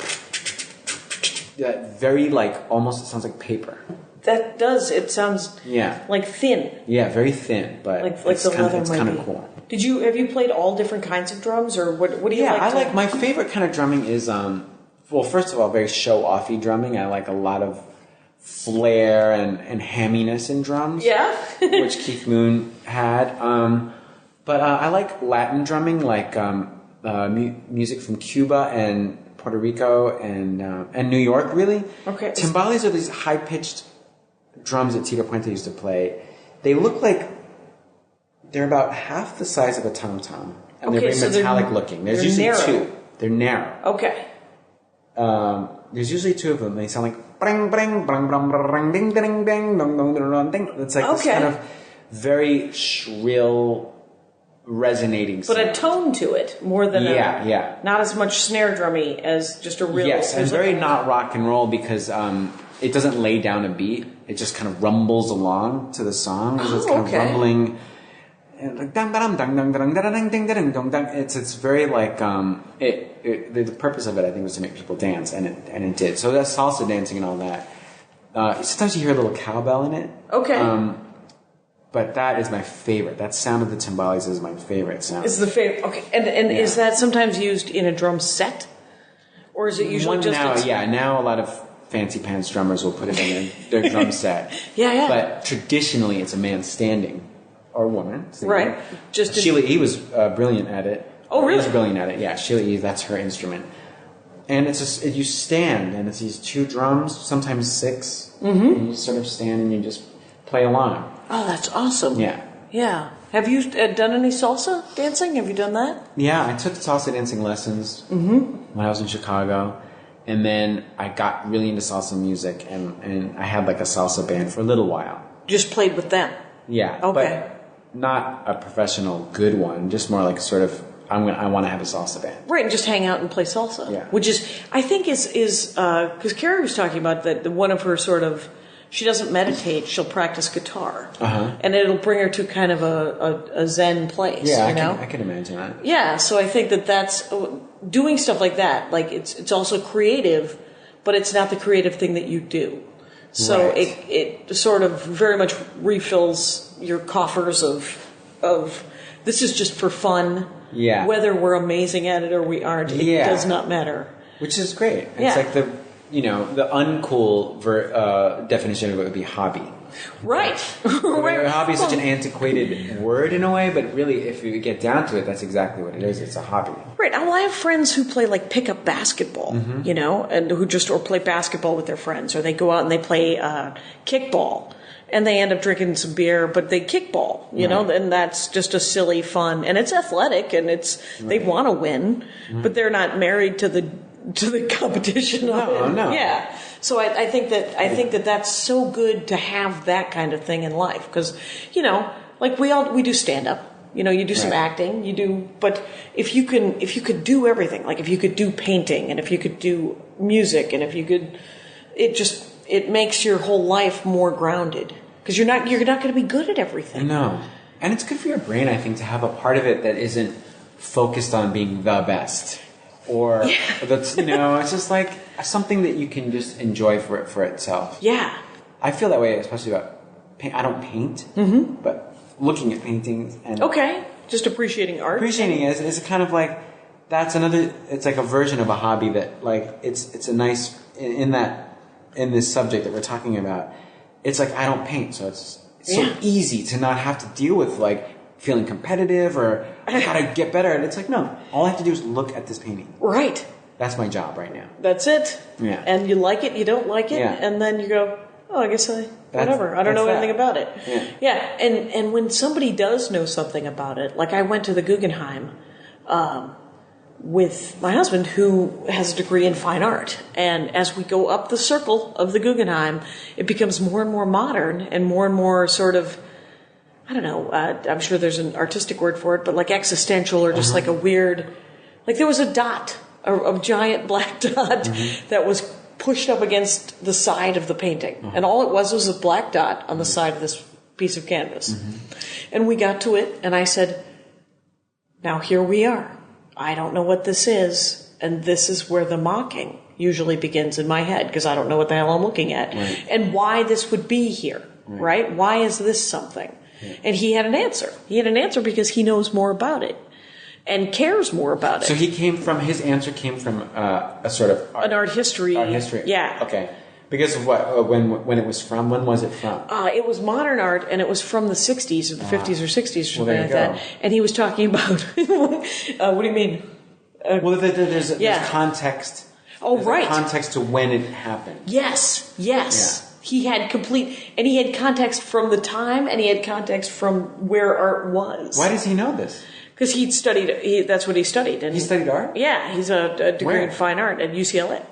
very, almost it sounds like paper. That does. It sounds like thin. Yeah, very thin, but it's kind of cool. Have you played all different kinds of drums, or what do you like? Yeah, my favorite kind of drumming is, first of all, very show-offy drumming. I like a lot of flair and hamminess in drums. Yeah. which Keith Moon had. But I like Latin drumming, like music from Cuba and Puerto Rico and New York, really. Okay. Timbales are these high-pitched drums that Tito Puente used to play. They look like they're about half the size of a tom-tom. And they're very metallic looking. There's usually narrow. 2. They're narrow. Okay. There's usually 2 of them. They sound like bring bring bring bring bring ding ding ding dong dong dong ding. It's like this kind of very shrill, resonating sound. But a tone to it more than yeah. Not as much snare drummy as just a real. Yes, and very not rock and roll because it doesn't lay down a beat. It just kind of rumbles along to the song. It's kind of rumbling. It's very like the purpose of it I think was to make people dance and it did. So that's salsa dancing and all that. Sometimes you hear a little cowbell in it. Okay. But that is my favorite. That sound of the timbales is my favorite sound. Is the favorite. Okay. And is that sometimes used in a drum set? Or is it usually now a lot of fancy pants drummers will put it in their drum set. Yeah. But traditionally, it's a man standing or woman. Standing. Right. Sheila E. was brilliant at it. Oh, really? Is brilliant at it. Yeah, Sheila E. That's her instrument. And you stand, and it's these 2 drums, sometimes 6. Mm-hmm. And you sort of stand and you just play along. Oh, that's awesome. Yeah. Yeah. Have you done any salsa dancing? Have you done that? Yeah, I took salsa dancing lessons when I was in Chicago. And then I got really into salsa music, and I had like a salsa band for a little while. Just played with them? Yeah. Okay. But not a professional good one, just more like sort of, I want to have a salsa band. Right, and just hang out and play salsa. Yeah. Which is, I think is because Carrie was talking about that one of her sort of, she doesn't meditate, she'll practice guitar. Uh-huh. And it'll bring her to kind of a zen place, yeah, you know? I can imagine that. Yeah, so I think that's, doing stuff like that, like it's also creative, but it's not the creative thing that you do. So right. it sort of very much refills your coffers of this is just for fun. Yeah. Whether we're amazing at it or we aren't, it does not matter. Which is great. It's Yeah. like the uncool definition of it would be hobby. Right. Right. Hobby is such an antiquated word in a way, but really, if you get down to it, that's exactly what it is. It's a hobby. Right. Well, I have friends who play like pickup basketball, you know, and who just or play basketball with their friends, or they go out and they play kickball, and they end up drinking some beer, but they kickball, you know, and that's just a silly fun, and it's athletic, and they want to win, but they're not married to the competition. No. Yeah. So I think that that's so good to have that kind of thing in life, because, you know, like we do stand up. You know, you do some acting, but if you could do everything, like if you could do painting, and if you could do music, and if you could, it makes your whole life more grounded, because you're not going to be good at everything. No, and it's good for your brain, I think, to have a part of it that isn't focused on being the best, or that's it's just like something that you can just enjoy for itself. Yeah, I feel that way, especially about paint. I don't paint, but looking at paintings and just appreciating art. Appreciating it is kind of like that's another. It's like a version of a hobby that like it's a nice in this subject that we're talking about. It's like I don't paint, so it's so easy to not have to deal with like feeling competitive or I gotta get better. And it's like no, all I have to do is look at this painting. Right. That's my job right now. That's it. Yeah. And you like it, you don't like it, and then you go, oh, I guess whatever. I don't know anything about it. Yeah. And when somebody does know something about it, like I went to the Guggenheim with my husband, who has a degree in fine art. And as we go up the circle of the Guggenheim, it becomes more and more modern and more sort of, I don't know, I'm sure there's an artistic word for it, but like existential or just like a weird, like there was a dot, a giant black dot that was pushed up against the side of the painting. And all it was a black dot on the side of this piece of canvas. And we got to it, and I said, now here we are. I don't know what this is, and this is where the mocking usually begins in my head, because I don't know what the hell I'm looking at. And why this would be here, right? Why is this something? And he had an answer. He had an answer because he knows more about it and cares more about it. So his answer came from a sort of an art history. Art history. Yeah. Okay. Because of what? When it was from? When was it from? It was modern art, and it was from the 60s or the 50s or 60s or something like that. And he was talking about, what do you mean? Well, there's context. Oh, right. Context to when it happened. Yes. Yeah. He had context from the time, and he had context from where art was. Why does he know this? Because that's what he studied. And he studied art? Yeah, he's a degree in fine art at UCLA.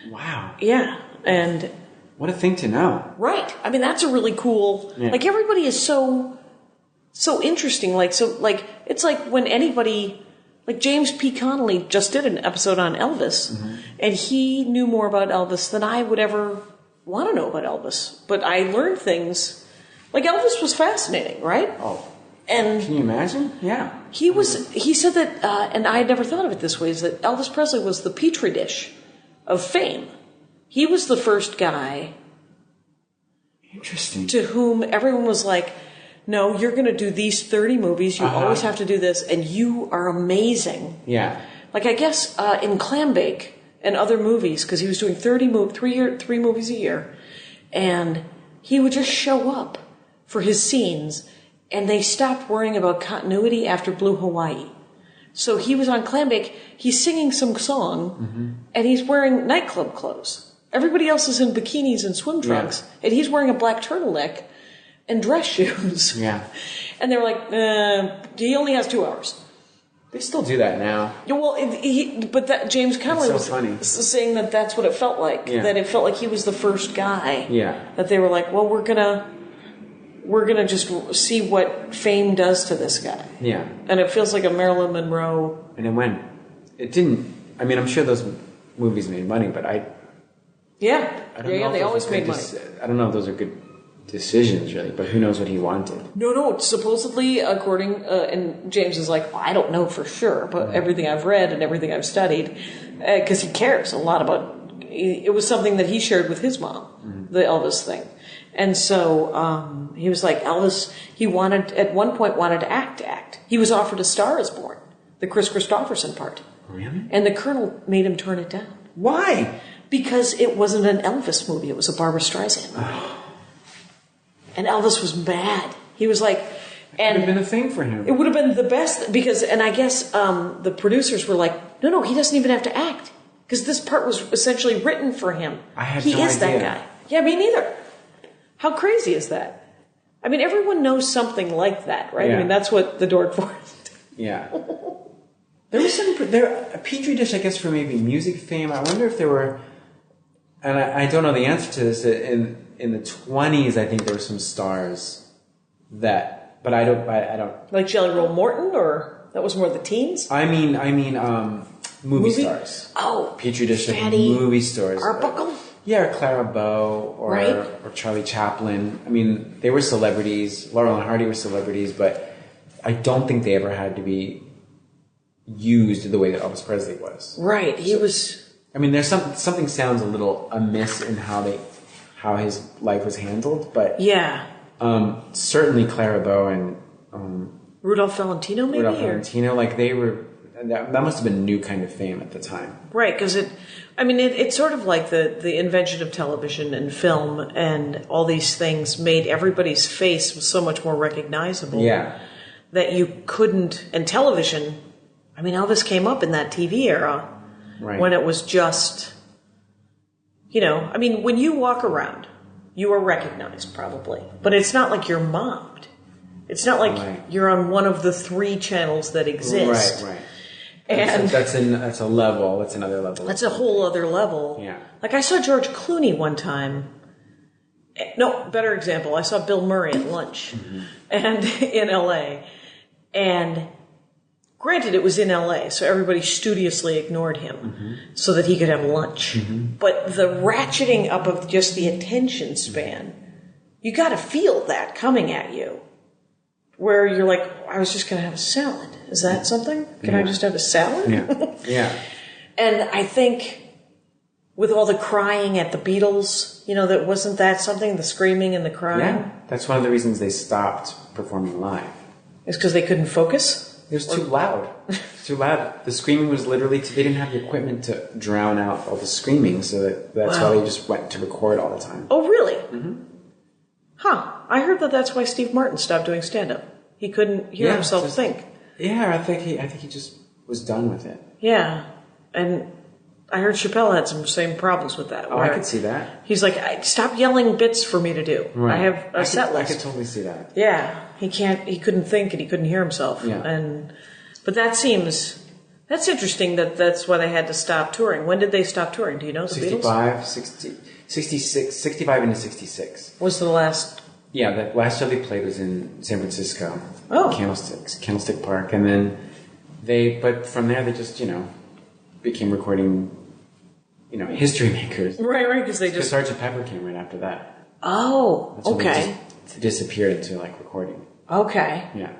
Wow. Yeah, and... What a thing to know. Right. I mean, that's a really cool... Yeah. Like, everybody is so interesting. It's like when anybody... Like, James P. Connolly just did an episode on Elvis, and he knew more about Elvis than I would ever want to know about Elvis. But I learned things... Like, Elvis was fascinating, right? Oh. And can you imagine? Yeah. He said that, and I had never thought of it this way, is that Elvis Presley was the petri dish of fame. He was the first guy Interesting. to whom everyone was like, no, you're going to do these 30 movies. You always have to do this, and you are amazing. Yeah. Like, I guess in Clambake and other movies, because he was doing 3 movies a year, and he would just show up for his scenes, and they stopped worrying about continuity after Blue Hawaii. So he was on Clambake, he's singing some song, and he's wearing nightclub clothes. Everybody else is in bikinis and swim trunks, and he's wearing a black turtleneck and dress shoes. Yeah. And they were like, he only has 2 hours. They still do that now. Yeah, well, but that James Conley was funny. saying that that's what it felt like. Yeah. That it felt like he was the first guy. Yeah. That they were like, well, we're gonna just see what fame does to this guy. Yeah. And it feels like a Marilyn Monroe. And it didn't. I mean, I'm sure those movies made money, but I don't know. They always made money. I don't know if those are good decisions, really, but who knows what he wanted. No, supposedly, according, and James is like, well, I don't know for sure, but everything I've read and everything I've studied, because he cares a lot about, it was something that he shared with his mom, the Elvis thing. And so, he was like, Elvis, at one point wanted to act. He was offered A Star Is Born, the Chris Christopherson part. Really? And the Colonel made him turn it down. Why? Because it wasn't an Elvis movie, it was a Barbra Streisand movie. And Elvis was mad. He was like, It would have been a thing for him. It would have been the best because, and I guess the producers were like, no, he doesn't even have to act because this part was essentially written for him. He is that guy. Yeah, me neither. How crazy is that? I mean, everyone knows something like that, right? Yeah. I mean, that's what the Dork Forest. Yeah. There was a petri dish, I guess, for maybe music fame. I wonder if there were, and I don't know the answer to this. In the 20s, I think there were some stars but I don't. Like Jelly Roll Morton, or that was more the teens? I mean, movie stars. Oh, Petri dish of Fatty movie stars. Arbuckle? Yeah, or Clara Bow, or Charlie Chaplin. I mean, they were celebrities. Laurel and Hardy were celebrities, but I don't think they ever had to be used the way that Elvis Presley was. Right, he was. I mean, there's something sounds a little amiss in how his life was handled, but Yeah. Certainly Clara Bow and Rudolph Valentino, maybe? Rudolph Valentino, like they were. That must have been a new kind of fame at the time. Right, because it's sort of like the invention of television and film and all these things made everybody's face so much more recognizable. Yeah. That you couldn't, and television, I mean, Elvis came up in that TV era. Right. When it was just, I mean, when you walk around, you are recognized probably, but it's not like you're mobbed. It's not like you're on one of the 3 channels that exist. Right. And that's a level. That's another level. that's a whole other level. Yeah. Like I saw George Clooney one time. No, better example. I saw Bill Murray at lunch and in LA. And granted, it was in LA, so everybody studiously ignored him so that he could have lunch. But the ratcheting up of just the attention span, you got to feel that coming at you. Where you're like, I was just going to have a salad. Is that something? Can I just have a salad? Yeah. And I think with all the crying at the Beatles, that wasn't that something, the screaming and the crying? Yeah. That's one of the reasons they stopped performing live. It's because they couldn't focus? It was too loud. Too loud. The screaming was literally, they didn't have the equipment to drown out all the screaming, so that's why they just went to record all the time. Oh, really? Huh. I heard that's why Steve Martin stopped doing stand-up. He couldn't hear himself think. Yeah, I think he just was done with it. Yeah. And I heard Chappelle had some same problems with that. Oh, I could see that. He's like, stop yelling bits for me to do. Right. I have a set list. I could totally see that. Yeah. He couldn't think and he couldn't hear himself. Yeah. But that's interesting that's why they had to stop touring. When did they stop touring? Do you know? The 65, 60, 66, 65 into 66. Was the last... Yeah, the last show they played was in San Francisco. Oh. Candlestick Park. And then but from there they just, became recording, history makers. Right, because they just... Sgt. Pepper came right after that. Oh, That's when okay. they just disappeared into, recording. Okay. Yeah.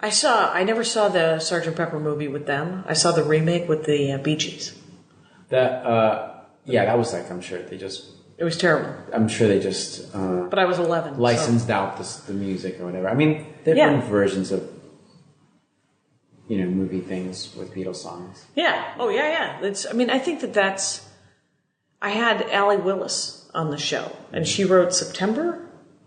I never saw the Sgt. Pepper movie with them. I saw the remake with the Bee Gees. That was I'm sure they just It was terrible. I'm sure they just But I was 11. licensed out the music or whatever. I mean, there have been versions of movie things with Beatles songs. Yeah. Oh, yeah. I think that's... I had Allie Willis on the show, and she wrote September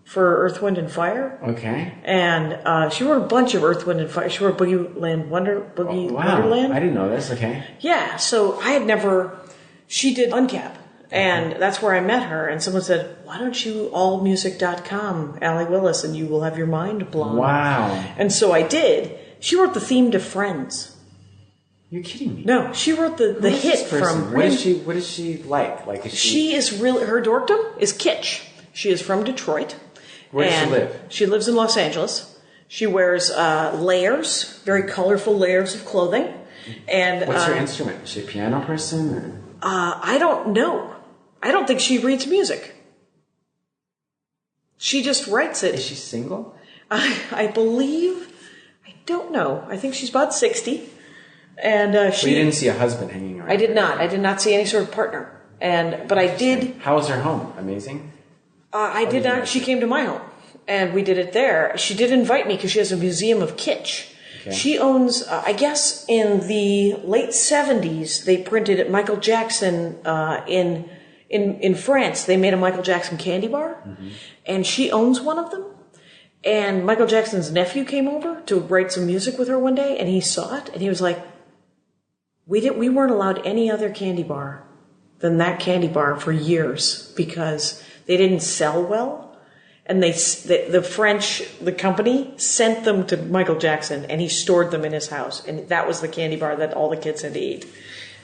for Earth, Wind, and Fire. Okay. And she wrote a bunch of Earth, Wind, and Fire. She wrote Boogie Wonderland. I didn't know this. Okay. Yeah, so I had never... She did Uncap, and that's where I met her, and someone said, why don't you allmusic.com, Allie Willis, and you will have your mind blown. Wow. And so I did. She wrote the theme to Friends. You're kidding me. No, she wrote the hit from... What is she like? Like, she is really... Her dorkdom is kitsch. She is from Detroit. Where does she live? She lives in Los Angeles. She wears layers, very colorful layers of clothing. And what's her instrument? Is she a piano person? Or? I don't know. I don't think she reads music. She just writes it. Is she single? I believe... I don't know. I think she's about 60. And she... But you didn't see a husband hanging around? I did not. I did not see any sort of partner. But I did... How was her home? Amazing? I did not. She came to my home, and we did it there. She did invite me because she has a museum of kitsch. Okay. She owns, I guess, in the late 70s, they printed it. Michael Jackson in France. They made a Michael Jackson candy bar, and she owns one of them. And Michael Jackson's nephew came over to write some music with her one day, and he saw it, and he was like, "We weren't allowed any other candy bar than that candy bar for years because they didn't sell well." And the company sent them to Michael Jackson, and he stored them in his house. And that was the candy bar that all the kids had to eat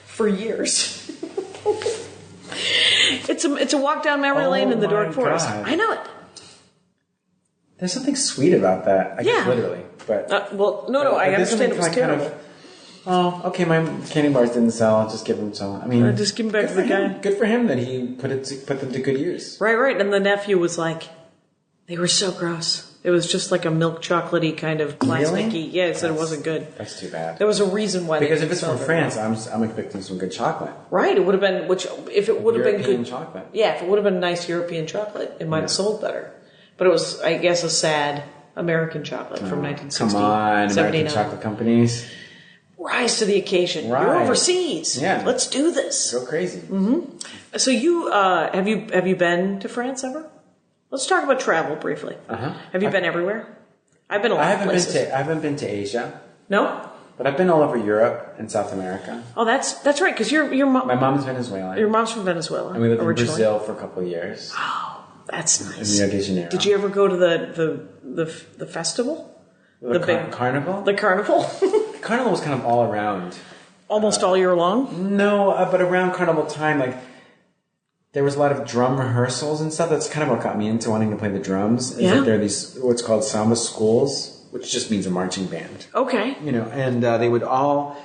for years. It's a walk down memory lane in the dark forest. I know it. There's something sweet about that. I guess literally. But I understand it was terrible. Okay, my candy bars didn't sell. I'll just give them some. I mean, just give them back to the guy. Good for him that he put them to good use. Right. And the nephew was like, they were so gross. It was just like a milk chocolatey kind of plasticky. Really? Yeah, it said it wasn't good. That's too bad. There was a reason why. Because if it's from France, I'm expecting some good chocolate. Right. It would have been if it would have been good chocolate. Yeah, if it would have been nice European chocolate, it might have sold better. But it was, I guess, a sad American chocolate from 1960. Come on, 79. American chocolate companies. Rise to the occasion. Right. You're overseas. Yeah. Let's do this. Go crazy. Mm-hmm. So you have you been to France ever? Let's talk about travel briefly. Have you been everywhere? I've been a lot of places. I haven't been to Asia. No? But I've been all over Europe and South America. Oh, that's right, because your mom... My mom's Venezuelan. Your mom's from Venezuela. And we lived originally. in Brazil for a couple of years. Oh, that's nice. In Rio de Janeiro. Did you ever go to the festival? The big carnival? The carnival? The carnival was kind of all around. Almost all year long? No, but around carnival time, like, there was a lot of drum rehearsals and stuff. That's kind of what got me into wanting to play the drums. Is that there are these, what's called samba schools, which just means a marching band. Okay. And they would all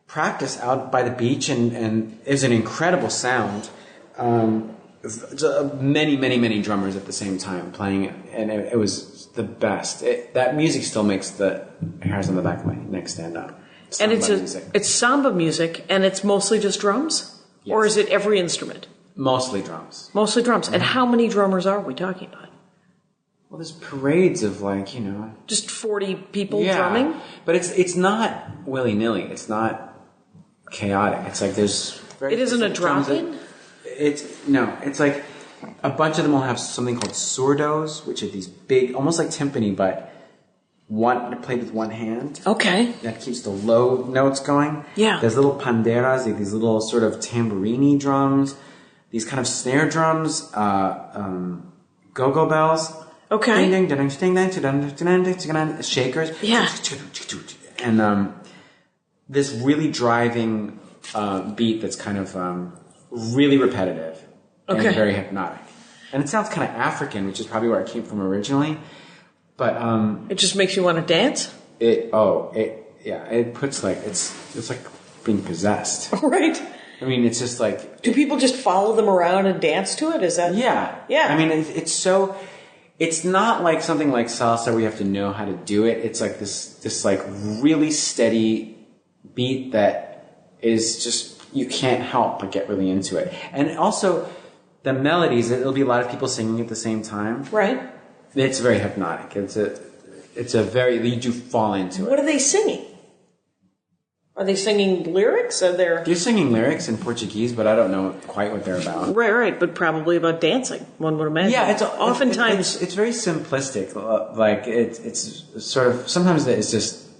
practice out by the beach, and it was an incredible sound. Many, many, many drummers at the same time playing it, and it was the best. That music still makes the hairs on the back of my neck stand up. And it's samba music, and it's mostly just drums? Yes. Or is it every instrument? Mostly drums. Mostly drums. And how many drummers are we talking about? Well, there's parades of just 40 people drumming? But it's not willy-nilly. It's not chaotic. It's like there's... It isn't a drop-in? It's like a bunch of them will have something called surdos, which are these big, almost like timpani, but played with one hand. Okay. That keeps the low notes going. Yeah. There's little panderas, these little sort of tamborini drums, these kind of snare drums, go-go bells. Okay. Shakers. Yeah. And this really driving beat that's kind of really repetitive and very hypnotic. And it sounds kind of African, which is probably where it came from originally. But it just makes you want to dance? It puts it's like being possessed. Right. I mean, it's just like... Do people just follow them around and dance to it? Is that... Yeah. Yeah. I mean, it's so... It's not like something like salsa where you have to know how to do it. It's like this like really steady beat that is just... You can't help but get really into it. And also, the melodies, it'll be a lot of people singing at the same time. Right. It's very hypnotic. It's a very, you do fall into it. What are they singing? Are they singing lyrics? They're singing lyrics in Portuguese, but I don't know quite what they're about. Right, but probably about dancing, one would imagine. Yeah, oftentimes it's very simplistic. Like it's sort of, sometimes it's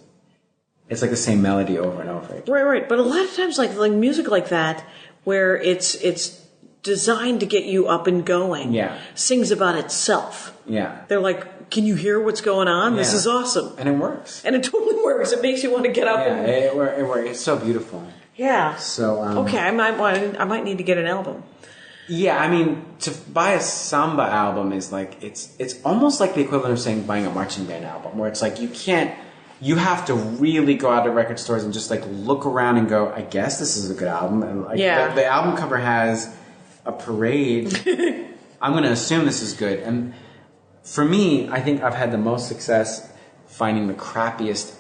like the same melody over and over again. Right. But a lot of times, like music like that, where it's designed to get you up and going, sings about itself. Yeah. They're like, can you hear what's going on? This is awesome. And it works. And it totally works. It makes you want to get up. Yeah, it works. It's so beautiful. Yeah. So, okay, I might need to get an album. Yeah, I mean, to buy a samba album is like, it's almost like the equivalent of saying buying a marching band album, where it's like you have to really go out to record stores and just like look around and go, I guess this is a good album. And like, the album cover has a parade. I'm going to assume this is good. And for me, I think I've had the most success finding the crappiest,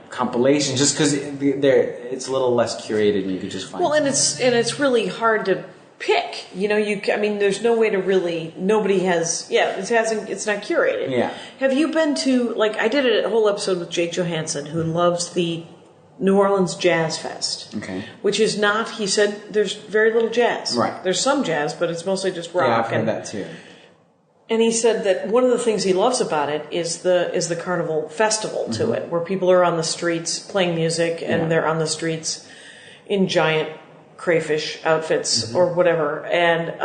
compilation, just because it's a little less curated and you could just find. Well, and it's really hard to pick. There's no way to really. Nobody has. Yeah, it's not curated. Yeah. Have you been to I did a whole episode with Jake Johansson, who loves the New Orleans Jazz Fest. Okay. Which is not. He said there's very little jazz. Right. There's some jazz, but it's mostly just rock. Yeah, I've heard that too. And he said that one of the things he loves about it is the carnival festival to it, where people are on the streets playing music, and they're on the streets in giant crayfish outfits or whatever. And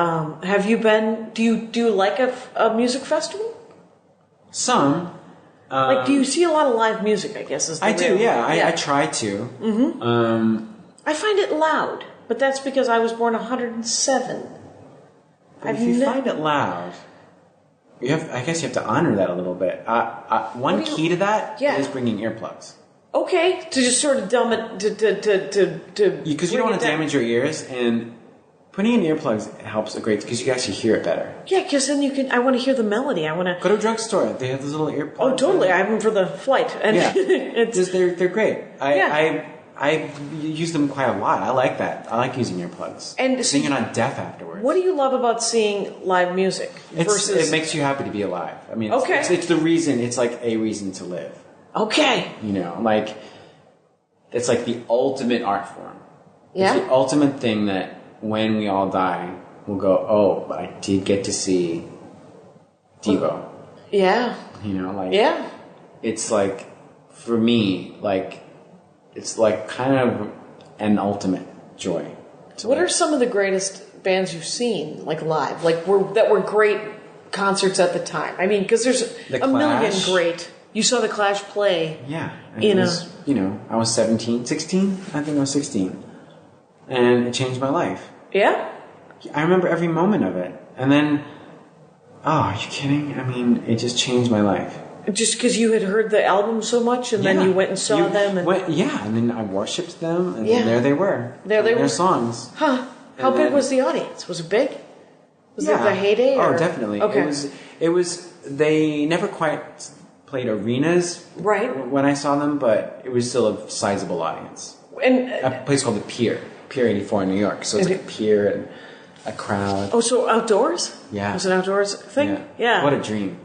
have you been? Do you like a music festival? Some. Do you see a lot of live music? I guess is the I do. Yeah, I try to. Mm-hmm. I find it loud, but that's because I was born 107. If you find it loud. I guess you have to honor that a little bit. One key to that is bringing earplugs. Okay, to just sort of dumb it to because you don't want to damage your ears, and putting in earplugs helps a great because you can actually hear it better. Yeah, because then you can. I want to hear the melody. I want to go to a drugstore. They have those little earplugs. Oh, totally! I have them for the flight, and they're great. I use them quite a lot. I like that. I like using earplugs. And so you're not deaf afterwards. What do you love about seeing live music? It makes you happy to be alive. I mean, it's the reason. It's like a reason to live. Okay. It's like the ultimate art form. Yeah. It's the ultimate thing that when we all die, we'll go, oh, but I did get to see Devo. Yeah. Yeah. It's like, for me, it's like kind of an ultimate joy. What are some of the greatest bands you've seen, live? That were great concerts at the time? I mean, because there's a million great. You saw the Clash play. Yeah. I was 16, I think I was 16. And it changed my life. Yeah? I remember every moment of it. And then, are you kidding? I mean, it just changed my life. Just because you had heard the album so much, and then you went and saw them? And then I worshipped them, and there they were. Their songs. Huh. How big was the audience? Was it big? Was it the heyday? Oh, definitely. Okay. It was, they never quite played arenas when I saw them, but it was still a sizable audience. And a place called the Pier 84 in New York. So it's like a pier and a crowd. Oh, so outdoors? Yeah. Was it an outdoors thing? Yeah. What a dream.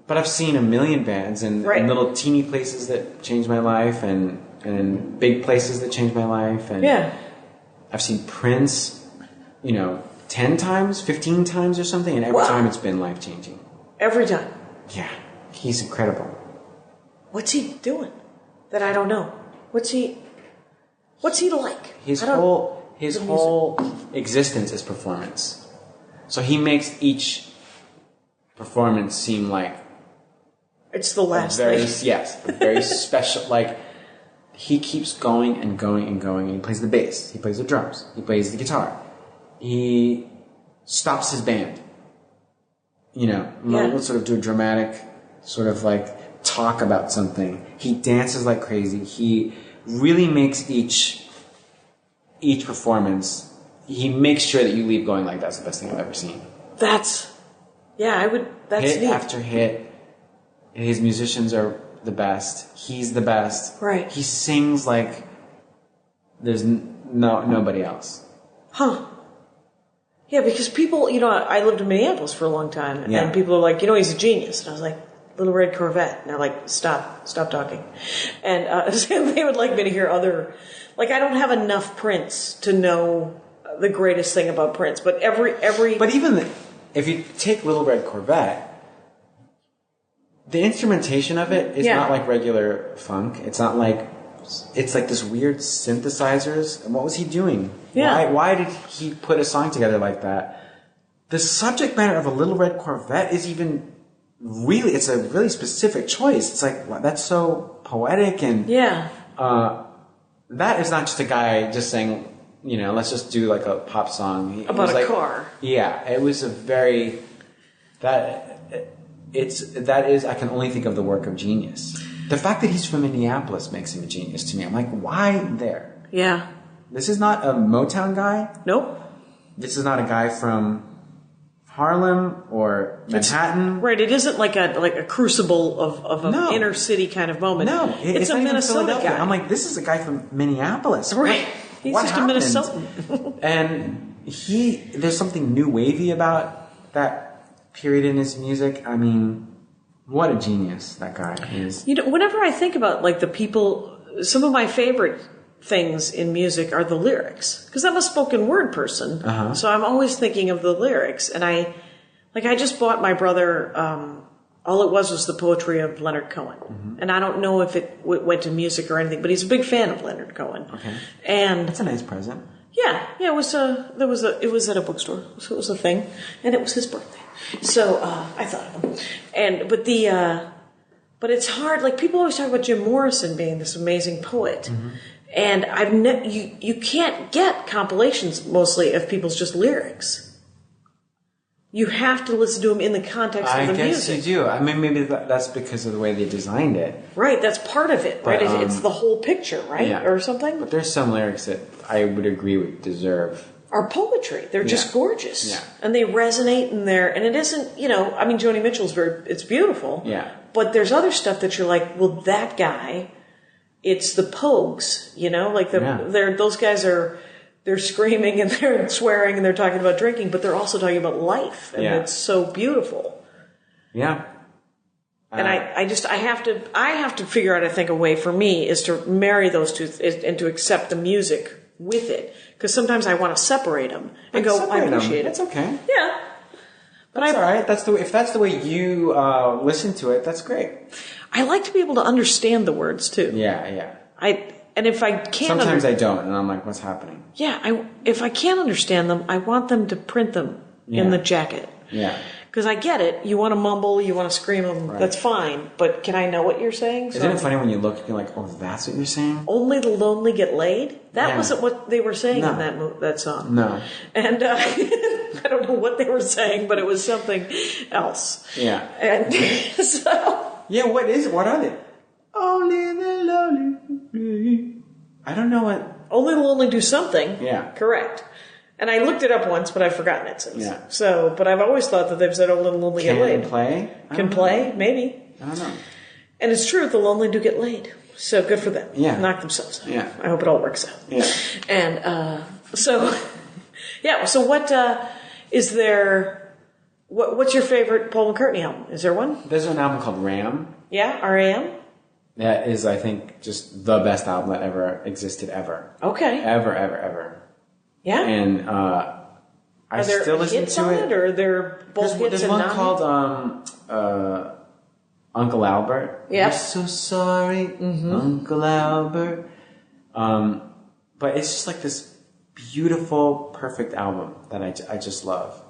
But I've seen a million bands and little teeny places that changed my life and big places that changed my life. And I've seen Prince, 10 times, 15 times or something, and every time it's been life-changing. Every time? Yeah. He's incredible. What's he doing that I don't know? What's he like? His whole existence is performance. So he makes each performance seem like it's the last thing. Yes, very special. He keeps going and going and going, and he plays the bass, he plays the drums, he plays the guitar. He stops his band. We'll sort of do a dramatic sort of talk about something. He dances like crazy. He really makes each performance, he makes sure that you leave going like, that's the best thing I've ever seen. That's hit neat. After hit. His musicians are the best. He's the best. Right. He sings like there's nobody else. Huh. Yeah, because people, I lived in Minneapolis for a long time, Yeah. and people are like, he's a genius. And I was like, Little Red Corvette. And they're like, stop talking. And so they would like me to hear other, like, I don't have enough Prince to know the greatest thing about Prince, but But even if you take Little Red Corvette, the instrumentation of it is not like regular funk. It's not like, it's like this weird synthesizers. And what was he doing? Yeah. Why did he put a song together like that? The subject matter of a Little Red Corvette is even really, it's a really specific choice. It's like, wow, that's so poetic and that is not just a guy just saying, let's just do like a pop song. About a car. Yeah, it was a very, that is, I can only think of the work of genius. The fact that he's from Minneapolis makes him a genius to me. I'm like, why there? Yeah. This is not a Motown guy. Nope. This is not a guy from Harlem or Manhattan. Right. It isn't like a crucible of an inner city kind of moment. No, it's a Minnesota guy. I'm like, this is a guy from Minneapolis. Right. He's what just happened? a Minnesotan. And there's something new wavy about that period in his music. I mean, what a genius that guy is. Whenever I think about like the people, some of my favorite things in music are the lyrics, because I'm a spoken word person. So I'm always thinking of the lyrics. And I just bought my brother, all it was the poetry of Leonard Cohen. And I don't know if it went to music or anything, but he's a big fan of Leonard Cohen. Okay. And that's a nice present. Yeah, it was it was at a bookstore, so it was a thing, and it was his birthday, so I thought of him. But it's hard. Like people always talk about Jim Morrison being this amazing poet, and you can't get compilations mostly of people's just lyrics. You have to listen to him in the context of the music. I guess you do. I mean, maybe that's because of the way they designed it. Right, that's part of it, right? But, it's the whole picture, right? Yeah. Or something? But there's some lyrics that I would agree would deserve. Are poetry. They're just gorgeous. Yeah. And they resonate in there. And it isn't, I mean, Joni Mitchell's it's beautiful. Yeah. But there's other stuff that you're like, well, that guy, it's the Pogues, like those guys they're screaming and they're swearing and they're talking about drinking, but they're also talking about life. And it's so beautiful. Yeah. And I have to figure out, I think, a way for me is to marry those two and to accept the music with it. Because sometimes I want to separate them and go, I appreciate it. That's okay. Yeah. But that's all right. If that's the way you listen to it, that's great. I like to be able to understand the words too. Yeah. And if I can't, sometimes I don't, and I'm like, what's happening? Yeah, if I can't understand them, I want them to print them in the jacket. Yeah. Because I get it. You want to mumble, you want to scream them. Right. That's fine. But can I know what you're saying? Isn't it funny when you look, you're like, oh, that's what you're saying? Only the lonely get laid? That wasn't what they were saying in that song. No. And I don't know what they were saying, but it was something else. Yeah. And so... Yeah, what are they? Only the lonely. I don't know what... Only the lonely do something. Yeah. Correct. And I looked it up once, but I've forgotten it since. Yeah. So, but I've always thought that they've said, "Oh, the lonely get laid." Can play? Maybe. I don't know. And it's true, the lonely do get laid. So good for them. Yeah. Knock themselves out. Yeah. I hope it all works out. Yeah. And so, yeah. So what is there? What's your favorite Paul McCartney album? Is there one? There's an album called Ram. Yeah, R.A.M. That is, I think, just the best album that ever existed ever. Okay. Ever. Yeah. And I still listen to it. Or are there both hits there's and one non-hits? called Uncle Albert. Yeah. I'm so sorry, Uncle Albert. But it's just like this beautiful, perfect album that I just love.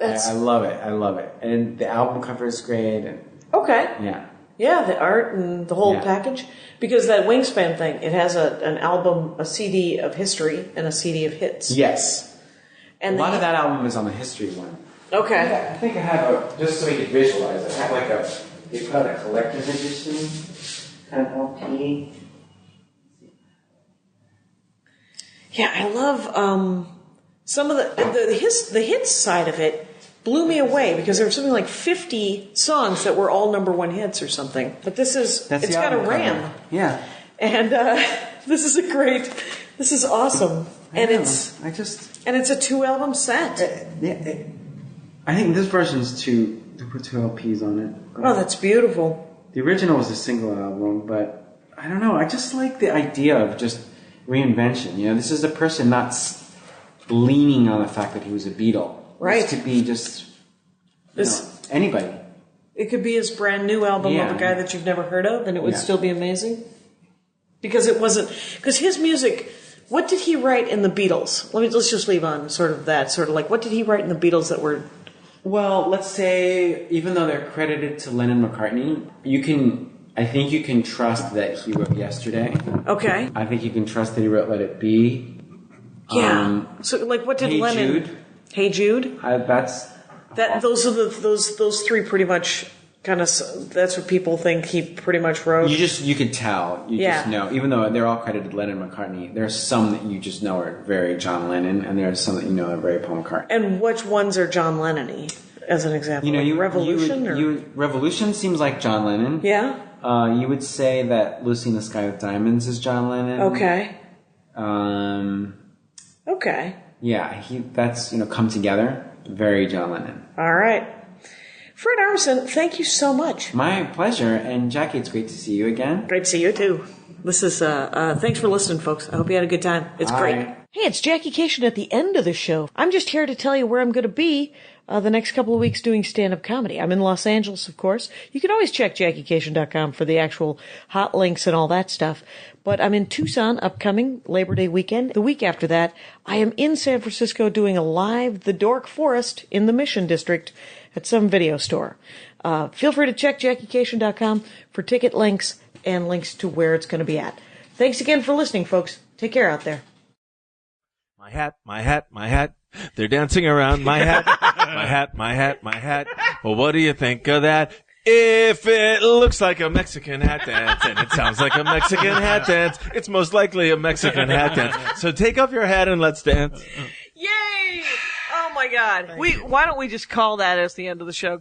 I love it. And the album cover is great. And okay. Yeah. Yeah, the art and the whole package. Because that Wingspan thing, it has an album, a CD of history and a CD of hits. Yes. And a lot of that album is on the history one. Okay. I think I have just so we could visualize it, I have they put out a collector's edition kind of LP. Yeah, I love some of the hits side of it. Blew me away because there were something like 50 songs that were all number one hits or something. But it's got a Ram. Cover. Yeah. And this is awesome. I And it's a 2-album set. I think this version's they put 2 LPs on it. Oh, that's beautiful. The original was a single album, but I don't know. I just like the idea of just reinvention. You know, this is a person not leaning on the fact that he was a Beatle. Right. This could be just anybody. It could be his brand new album of a guy that you've never heard of, and it would still be amazing. Because his music. What did he write in the Beatles? Let's just leave on sort of like what did he write in the Beatles that were. Well, let's say, even though they're credited to Lennon McCartney, I think you can trust that he wrote Yesterday. Okay. I think you can trust that he wrote Let It Be. Yeah. So, like, what did Hey Lennon... Jude. Hey Jude? Those are those three pretty much kind of... That's what people think he pretty much wrote. You could tell. You just know. Even though they're all credited Lennon McCartney, there's some that you just know are very John Lennon, and there's some that you know are very Paul McCartney. And which ones are John Lennon-y, as an example? You know, Revolution? Revolution seems like John Lennon. Yeah? You would say that Lucy in the Sky with Diamonds is John Lennon. Okay. Okay. Yeah, that's Come Together. Very John Lennon. All right. Fred Armisen, thank you so much. My pleasure. And Jackie, it's great to see you again. Great to see you too. This is, thanks for listening, folks. I hope you had a good time. It's great. Hey, it's Jackie Cation at the end of the show. I'm just here to tell you where I'm going to be the next couple of weeks doing stand-up comedy. I'm in Los Angeles, of course. You can always check JackieCation.com for the actual hot links and all that stuff. But I'm in Tucson upcoming Labor Day weekend. The week after that, I am in San Francisco doing a live The Dork Forest in the Mission District at some video store. Feel free to check JackieCation.com for ticket links and links to where it's going to be at. Thanks again for listening, folks. Take care out there. My hat, my hat, my hat. They're dancing around my hat. My hat, my hat, my hat. Well, what do you think of that? If it looks like a Mexican hat dance and it sounds like a Mexican hat dance, it's most likely a Mexican hat dance. So take off your hat and let's dance. Yay! Oh my God. Why don't we just call that as the end of the show?